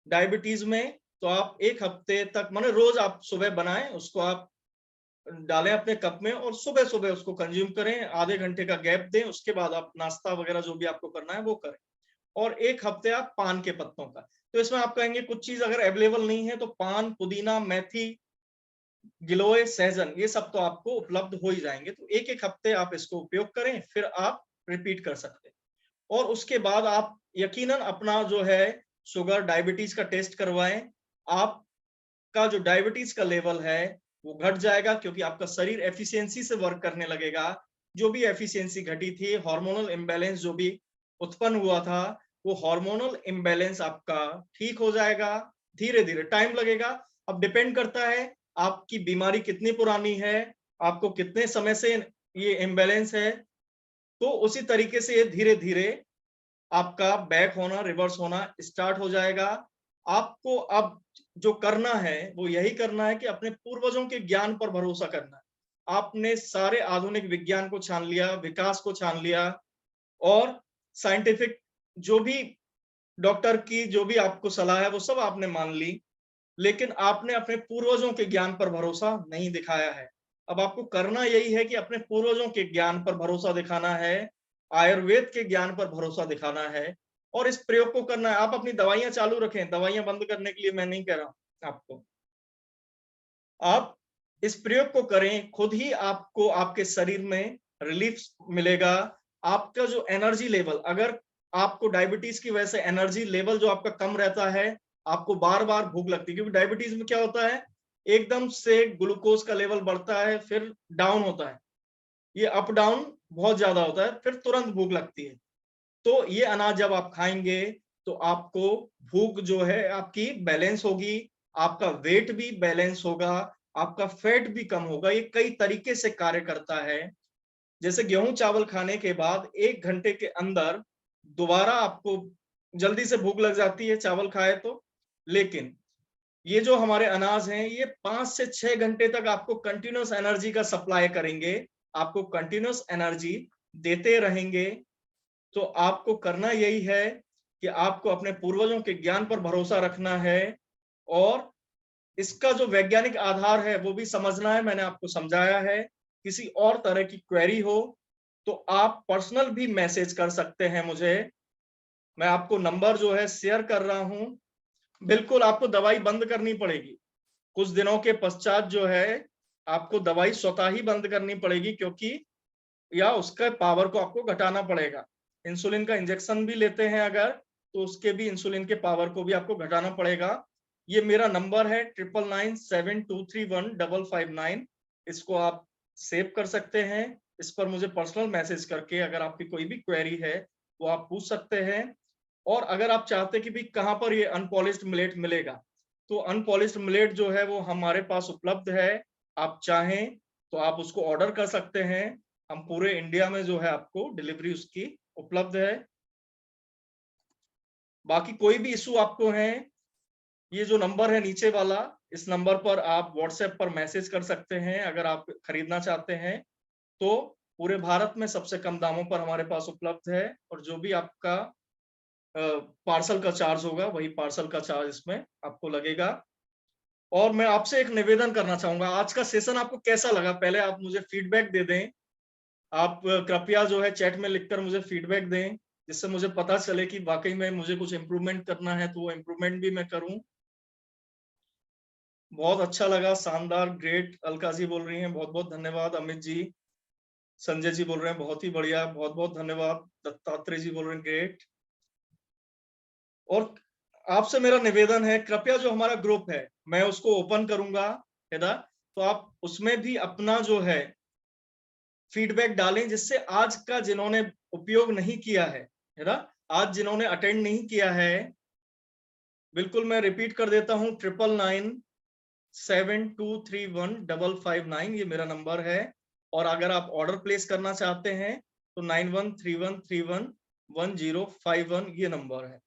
डायबिटीज में। तो आप 1 हफ्ते तक, माने रोज आप सुबह बनाएं, उसको आप डालें अपने कप में, और सुबह सुबह उसको कंज्यूम करें, आधे घंटे का गैप दें, उसके बाद आप नाश्ता वगैरह जो भी आपको करना है वो करें। और 1 हफ्ते आप पान के पत्तों का, तो इसमें आप कहेंगे कुछ चीज अगर अवेलेबल नहीं है, तो पान, पुदीना, मेथी, गिलोय, सहजन, ये सब तो आपको उपलब्ध हो ही जाएंगे। तो 1-1 हफ्ते आप इसको उपयोग करें, फिर आप रिपीट कर सकते हैं। और उसके बाद आप यकीनन अपना जो है शुगर, डायबिटीज का टेस्ट करवाएं। आपका जो डायबिटीज का लेवल है वो घट जाएगा, क्योंकि आपका शरीर एफिशिएंसी से वर्क करने लगेगा। जो भी एफिशिएंसी घटी थी, हार्मोनल इम्बैलेंस जो भी उत्पन्न हुआ था, वो हार्मोनल इम्बैलेंस आपका ठीक हो जाएगा। धीरे धीरे टाइम लगेगा, अब डिपेंड करता है आपकी बीमारी कितनी पुरानी है, आपको कितने समय से ये इम्बैलेंस है, तो उसी तरीके से ये धीरे धीरे आपका बैक होना, रिवर्स होना स्टार्ट हो जाएगा। आपको अब जो करना है वो यही करना है कि अपने पूर्वजों के ज्ञान पर भरोसा करना है। आपने सारे आधुनिक विज्ञान को छान लिया, विकास को छान लिया और साइंटिफिक जो भी डॉक्टर की जो भी आपको सलाह है वो सब आपने मान ली, लेकिन आपने अपने पूर्वजों के ज्ञान पर भरोसा नहीं दिखाया है। अब आपको करना यही है कि अपने पूर्वजों के ज्ञान पर भरोसा दिखाना है, आयुर्वेद के ज्ञान पर भरोसा दिखाना है और इस प्रयोग को करना है। आप अपनी दवाइयाँ चालू रखें, दवाइयाँ बंद करने के लिए मैं नहीं कह रहा हूँ आपको। आप इस प्रयोग को करें, खुद ही आपको आपके शरीर में रिलीफ मिलेगा। आपका जो एनर्जी लेवल, अगर आपको डायबिटीज की वजह से एनर्जी लेवल जो आपका कम रहता है, आपको बार-बार भूख लगती है, क्योंकि डायबिटीज में क्या होता है, एकदम से ग्लूकोज का लेवल बढ़ता है, फिर डाउन होता है। ये अप डाउन बहुत ज्यादा होता है, फिर तुरंत भूख लगती है। तो ये अनाज जब आप खाएंगे तो आपको भूख जो है आपकी बैलेंस होगी, आपका वेट भी बैलेंस होगा, आपका फैट भी कम होगा। ये कई तरीके से कार्य करता है। जैसे गेहूं चावल खाने के बाद 1 घंटे के अंदर दोबारा आपको जल्दी से भूख लग जाती है चावल खाए तो, लेकिन ये जो हमारे अनाज हैं ये 5 से 6 घंटे तक आपको कंटिन्यूअस एनर्जी का सप्लाई करेंगे, आपको कंटिन्यूअस एनर्जी देते रहेंगे। तो आपको करना यही है कि आपको अपने पूर्वजों के ज्ञान पर भरोसा रखना है और इसका जो वैज्ञानिक आधार है वो भी समझना है। मैंने आपको समझाया है। किसी और तरह की क्वेरी हो तो आप पर्सनल भी मैसेज कर सकते हैं मुझे। मैं आपको नंबर जो है शेयर कर रहा हूं। बिल्कुल आपको दवाई बंद करनी पड़ेगी कुछ दिनों के पश्चात, जो है आपको दवाई स्वतः ही बंद करनी पड़ेगी, क्योंकि या उसके पावर को आपको घटाना पड़ेगा। इंसुलिन का इंजेक्शन भी लेते हैं अगर, तो उसके भी इंसुलिन के पावर को भी आपको घटाना पड़ेगा। ये मेरा नंबर है 9997231559। इसको आप सेव कर सकते हैं। इस पर मुझे पर्सनल मैसेज करके अगर आपकी कोई भी क्वेरी है वो आप पूछ सकते हैं। और अगर आप चाहते कि भी कहाँ पर ये अनपॉलिश्ड मिलेट मिलेगा, तो अनपॉलिश्ड मिलेट जो है वो हमारे पास उपलब्ध है। आप चाहें तो आप उसको ऑर्डर कर सकते हैं। हम पूरे इंडिया में जो है आपको डिलीवरी उसकी उपलब्ध है। बाकी कोई भी इशू आपको है, ये जो नंबर है नीचे वाला, इस नंबर पर आप व्हाट्सएप पर मैसेज कर सकते हैं। अगर आप खरीदना चाहते हैं तो पूरे भारत में सबसे कम दामों पर हमारे पास उपलब्ध है, और जो भी आपका पार्सल का चार्ज होगा वही पार्सल का चार्ज इसमें आपको लगेगा। और मैं आपसे एक निवेदन करना चाहूंगा, आज का सेशन आपको कैसा लगा पहले आप मुझे फीडबैक दे दें। आप कृपया जो है चैट में लिखकर मुझे फीडबैक दें, जिससे मुझे पता चले कि वाकई में मुझे कुछ इम्प्रूवमेंट करना है, तो वो इम्प्रूवमेंट भी मैं करूं। बहुत अच्छा लगा, शानदार, ग्रेट। अलका जी बोल रही हैं बहुत बहुत धन्यवाद। अमित जी, संजय जी बोल रहे हैं बहुत ही बढ़िया, बहुत बहुत धन्यवाद। दत्तात्रेय जी बोल रहे हैं ग्रेट। और आपसे मेरा निवेदन है, कृपया जो हमारा ग्रुप है मैं उसको ओपन करूंगा, है ना, तो आप उसमें भी अपना जो है फीडबैक डालें, जिससे आज का जिन्होंने उपयोग नहीं किया है ना, आज जिन्होंने अटेंड नहीं किया है, बिल्कुल मैं रिपीट कर देता हूं, 9997231559 ये मेरा नंबर है। और अगर आप ऑर्डर प्लेस करना चाहते हैं तो 9131311051 ये नंबर है।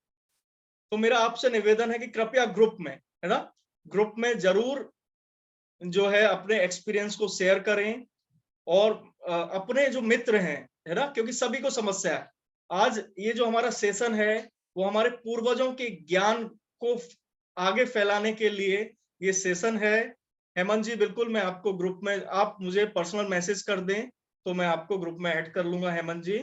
तो मेरा आपसे निवेदन है कि कृपया ग्रुप में, है ना, ग्रुप में जरूर जो है अपने एक्सपीरियंस को शेयर करें। और अपने जो मित्र हैं, है ना, क्योंकि सभी को समस्या है। आज ये जो हमारा सेशन है वो हमारे पूर्वजों के ज्ञान को आगे फैलाने के लिए ये सेशन है। हेमंत जी, बिल्कुल मैं आपको ग्रुप में, आप मुझे पर्सनल मैसेज कर दें तो मैं आपको ग्रुप में ऐड कर लूंगा। हेमंत जी,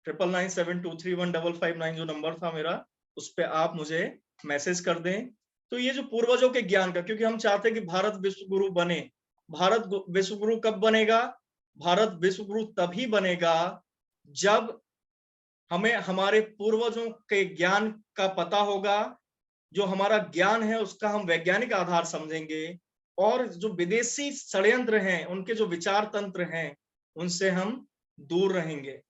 9997231559 जो नंबर था मेरा, उस पर आप मुझे मैसेज कर दें। तो ये जो पूर्वजों के ज्ञान का, क्योंकि हम चाहते हैं कि भारत विश्व गुरु बने। भारत विश्व गुरु कब बनेगा? भारत विश्व गुरु तभी बनेगा जब हमें हमारे पूर्वजों के ज्ञान का पता होगा। जो हमारा ज्ञान है उसका हम वैज्ञानिक आधार समझेंगे, और जो विदेशी षड्यंत्र हैं, उनके जो विचार तंत्र हैं, उनसे हम दूर रहेंगे,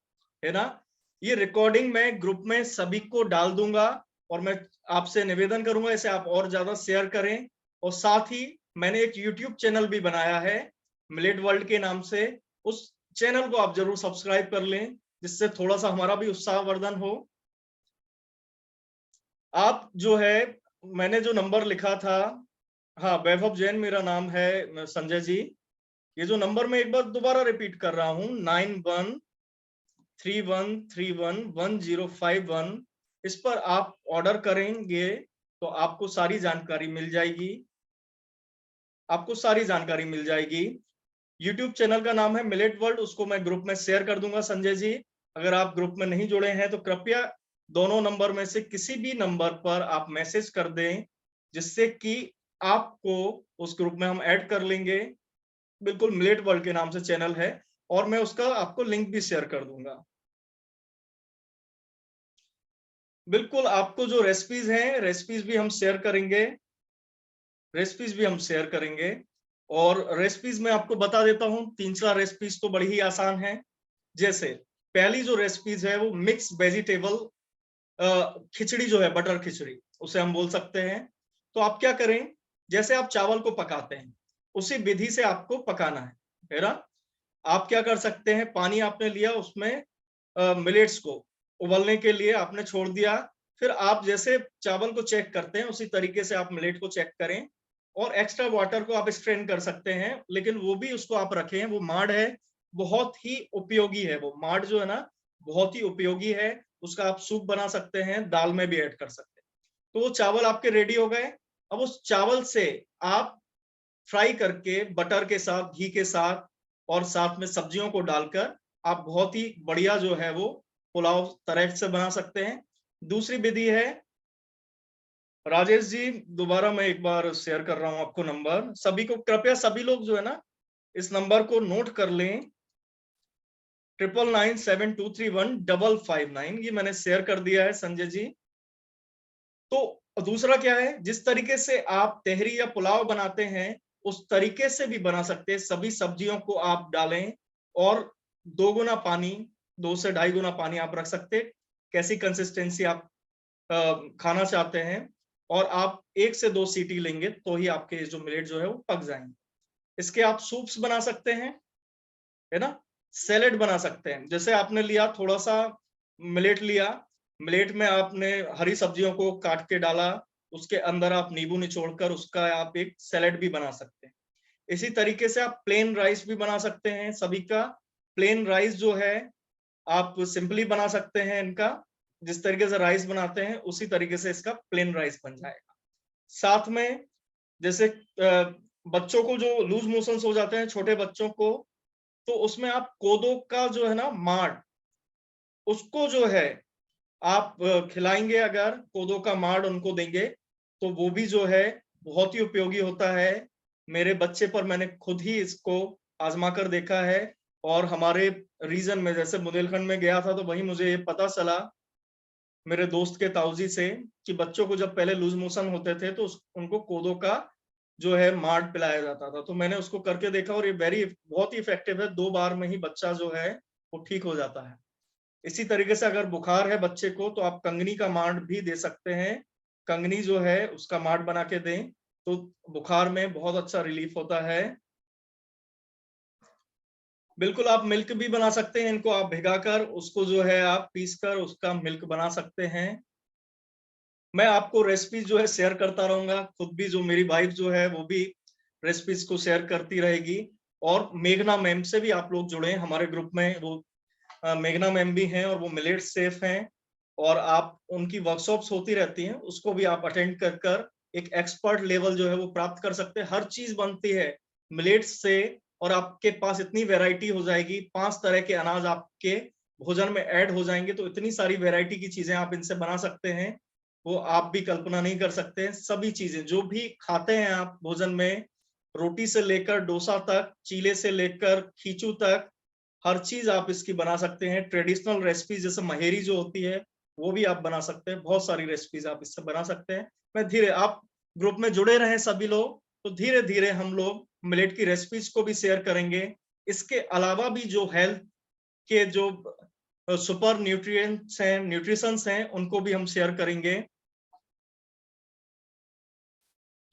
है ना। ये रिकॉर्डिंग मैं ग्रुप में सभी को डाल दूंगा, और मैं आपसे निवेदन करूंगा इसे आप और ज्यादा शेयर करें। और साथ ही मैंने एक यूट्यूब चैनल भी बनाया है मिलेट वर्ल्ड के नाम से, उस चैनल को आप जरूर सब्सक्राइब कर लें, जिससे थोड़ा सा हमारा भी उत्साहवर्धन हो। आप जो है, मैंने जो नंबर लिखा था, हाँ, वैभव जैन मेरा नाम है संजय जी। ये जो नंबर मैं एक बार दोबारा रिपीट कर रहा हूँ, 9131311051, इस पर आप ऑर्डर करेंगे तो आपको सारी जानकारी मिल जाएगी। आपको सारी जानकारी मिल जाएगी। यूट्यूब चैनल का नाम है मिलेट वर्ल्ड, उसको मैं ग्रुप में शेयर कर दूंगा संजय जी। अगर आप ग्रुप में नहीं जुड़े हैं तो कृपया दोनों नंबर में से किसी भी नंबर पर आप मैसेज कर दें, जिससे कि आपको उस ग्रुप में हम ऐड कर लेंगे। बिल्कुल मिलेट वर्ल्ड के नाम से चैनल है, और मैं उसका आपको लिंक भी शेयर कर दूंगा। बिल्कुल, आपको जो रेसिपीज हैं, रेसिपीज भी हम शेयर करेंगे। रेसिपीज भी हम शेयर करेंगे। और रेसिपीज में आपको बता देता हूँ, 3-4 रेसिपीज तो बड़ी ही आसान है। जैसे पहली जो रेसिपीज है वो मिक्स वेजिटेबल खिचड़ी जो है, बटर खिचड़ी उसे हम बोल सकते हैं। तो आप क्या करें, जैसे आप चावल को पकाते हैं उसी विधि से आपको पकाना है ना। आप क्या कर सकते हैं, पानी आपने लिया, उसमें मिलेट्स को उबलने के लिए आपने छोड़ दिया। फिर आप जैसे चावल को चेक करते हैं उसी तरीके से आप मिलेट को चेक करें, और एक्स्ट्रा वाटर को आप स्ट्रेन कर सकते हैं, लेकिन वो भी उसको आप रखें। वो माड है, बहुत ही उपयोगी है। वो माड जो है ना, बहुत ही उपयोगी है। उसका आप सूप बना सकते हैं, दाल में भी ऐड कर सकते हैं। तो वो चावल आपके रेडी हो गए। अब उस चावल से आप फ्राई करके बटर के साथ, घी के साथ और साथ में सब्जियों को डालकर आप बहुत ही बढ़िया जो है वो पुलाव तरह से बना सकते हैं। दूसरी विधि है, राजेश जी, दोबारा मैं एक बार शेयर कर रहा हूं आपको नंबर। सभी को कृपया, सभी लोग जो है ना, इस नंबर को नोट कर लें, 9997231559। ये मैंने शेयर कर दिया है संजय जी। तो दूसरा क्या है, जिस तरीके से आप तहरी या पुलाव बनाते हैं उस तरीके से भी बना सकते हैं। सभी सब्जियों को आप डालें और 2 गुना पानी, 2 से ढाई गुना पानी आप रख सकते हैं। कैसी कंसिस्टेंसी आप खाना चाहते हैं, और आप 1 से 2 सीटी लेंगे तो ही आपके जो मिलेट जो है वो पक जाएंगे। इसके आप सूप्स बना सकते हैं, है ना। सैलेड बना सकते हैं, जैसे आपने लिया थोड़ा सा मिलेट लिया, मिलेट में आपने हरी सब्जियों को काट के डाला, उसके अंदर आप नींबू निचोड़कर उसका आप एक सैलेड भी बना सकते हैं। इसी तरीके से आप प्लेन राइस भी बना सकते हैं। सभी का प्लेन राइस जो है आप सिंपली बना सकते हैं इनका, जिस तरीके से राइस बनाते हैं उसी तरीके से इसका प्लेन राइस बन जाएगा। साथ में जैसे बच्चों को जो लूज मोशंस हो जाते हैं, छोटे बच्चों को, तो उसमें आप कोदो का जो है ना माड, उसको जो है आप खिलाएंगे। अगर कोदो का माड उनको देंगे तो वो भी जो है बहुत ही उपयोगी होता है। मेरे बच्चे पर मैंने खुद ही इसको आजमा कर देखा है। और हमारे रीजन में, जैसे बुंदेलखंड में गया था, तो वहीं मुझे ये पता चला मेरे दोस्त के ताऊजी से कि बच्चों को जब पहले लूज मोशन होते थे तो उनको कोदो का जो है मार्ड पिलाया जाता था। तो मैंने उसको करके देखा और ये बहुत ही इफेक्टिव है। 2 बार में ही बच्चा जो है वो ठीक हो जाता है। इसी तरीके से अगर बुखार है बच्चे को तो आप कंगनी का मार्ड भी दे सकते हैं। कंगनी जो है उसका मार्ड बना के दें तो बुखार में बहुत अच्छा रिलीफ होता है। बिल्कुल, आप मिल्क भी बना सकते हैं। इनको आप भिगाकर उसको जो है आप पीस कर उसका मिल्क बना सकते हैं। मैं आपको रेसिपीज जो है शेयर करता रहूंगा। खुद भी जो मेरी वाइफ जो है वो भी रेसिपीज को शेयर करती रहेगी। और मेघना मैम से भी आप लोग जुड़े हैं हमारे ग्रुप में। वो मेघना मैम भी हैं और वो मिलेट सेफ हैं, और आप उनकी वर्कशॉप्स होती रहती हैं, उसको भी आप अटेंड कर कर एक एक्सपर्ट लेवल जो है वो प्राप्त कर सकते हैं। हर चीज बनती है मिलेट्स से, और आपके पास इतनी वैरायटी हो जाएगी। 5 तरह के अनाज आपके भोजन में ऐड हो जाएंगे, तो इतनी सारी वैरायटी की चीजें आप इनसे बना सकते हैं, वो आप भी कल्पना नहीं कर सकते हैं। सभी चीजें जो भी खाते हैं आप भोजन में, रोटी से लेकर डोसा तक, चीले से लेकर खींचू तक, हर चीज आप इसकी बना सकते हैं। ट्रेडिशनल रेसिपी जैसे महेरी जो होती है वो भी आप बना सकते हैं। बहुत सारी रेसिपीज आप इससे बना सकते हैं। मैं धीरे, आप ग्रुप में जुड़े रहें सभी लोग, तो धीरे धीरे हम लोग मिलेट की रेसिपीज को भी शेयर करेंगे। इसके अलावा भी जो हेल्थ के जो सुपर न्यूट्रिएंट्स हैं, न्यूट्रिशंस हैं, उनको भी हम शेयर करेंगे।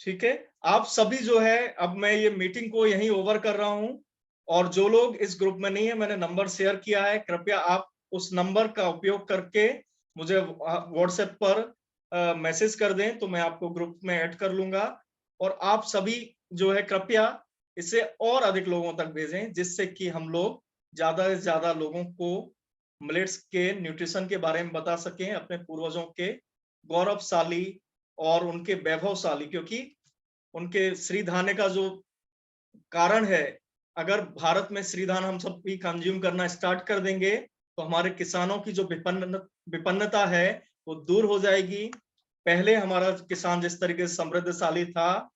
ठीक है, आप सभी जो है, अब मैं ये मीटिंग को यहीं ओवर कर रहा हूं। और जो लोग इस ग्रुप में नहीं है, मैंने नंबर शेयर किया है, कृपया आप उस नंबर का उपयोग करके मुझे व्हाट्सएप पर मैसेज कर दें तो मैं आपको ग्रुप में ऐड कर लूंगा। और आप सभी जो है कृपया इसे और अधिक लोगों तक भेजें, जिससे कि हम लोग ज्यादा से ज्यादा लोगों को मिलेट्स के न्यूट्रिशन के बारे में बता सकें, अपने पूर्वजों के गौरवशाली और उनके वैभवशाली, क्योंकि उनके श्री धान्य का जो कारण है, अगर भारत में श्री धान हम सब भी कंज्यूम करना स्टार्ट कर देंगे तो हमारे किसानों की जो विपन्नता है वो दूर हो जाएगी। पहले हमारा किसान जिस तरीके से समृद्धशाली था,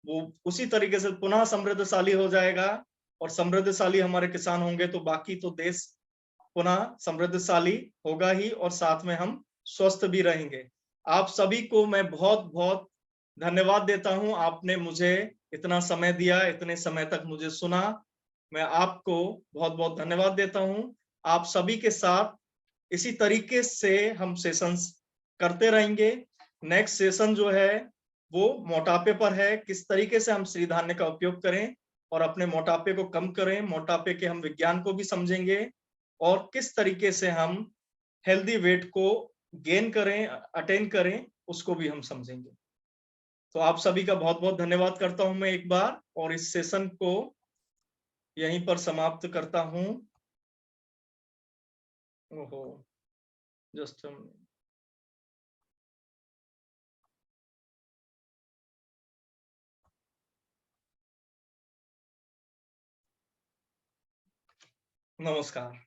वो उसी तरीके से पुनः समृद्धशाली हो जाएगा। और समृद्धशाली हमारे किसान होंगे तो बाकी तो देश पुनः समृद्धशाली होगा ही, और साथ में हम स्वस्थ भी रहेंगे। आप सभी को मैं बहुत बहुत धन्यवाद देता हूं, आपने मुझे इतना समय दिया, इतने समय तक मुझे सुना। मैं आपको बहुत बहुत धन्यवाद देता हूं। आप सभी के साथ इसी तरीके से हम सेशंस करते रहेंगे। नेक्स्ट सेशन जो है वो मोटापे पर है, किस तरीके से हम श्री धान्य का उपयोग करें और अपने मोटापे को कम करें, मोटापे के हम विज्ञान को भी समझेंगे, और किस तरीके से हम हेल्दी वेट को गेन करें, अटेन करें, उसको भी हम समझेंगे। तो आप सभी का बहुत बहुत धन्यवाद करता हूं मैं एक बार, और इस सेशन को यहीं पर समाप्त करता हूं। ओहो, जस्ट नमस्कार।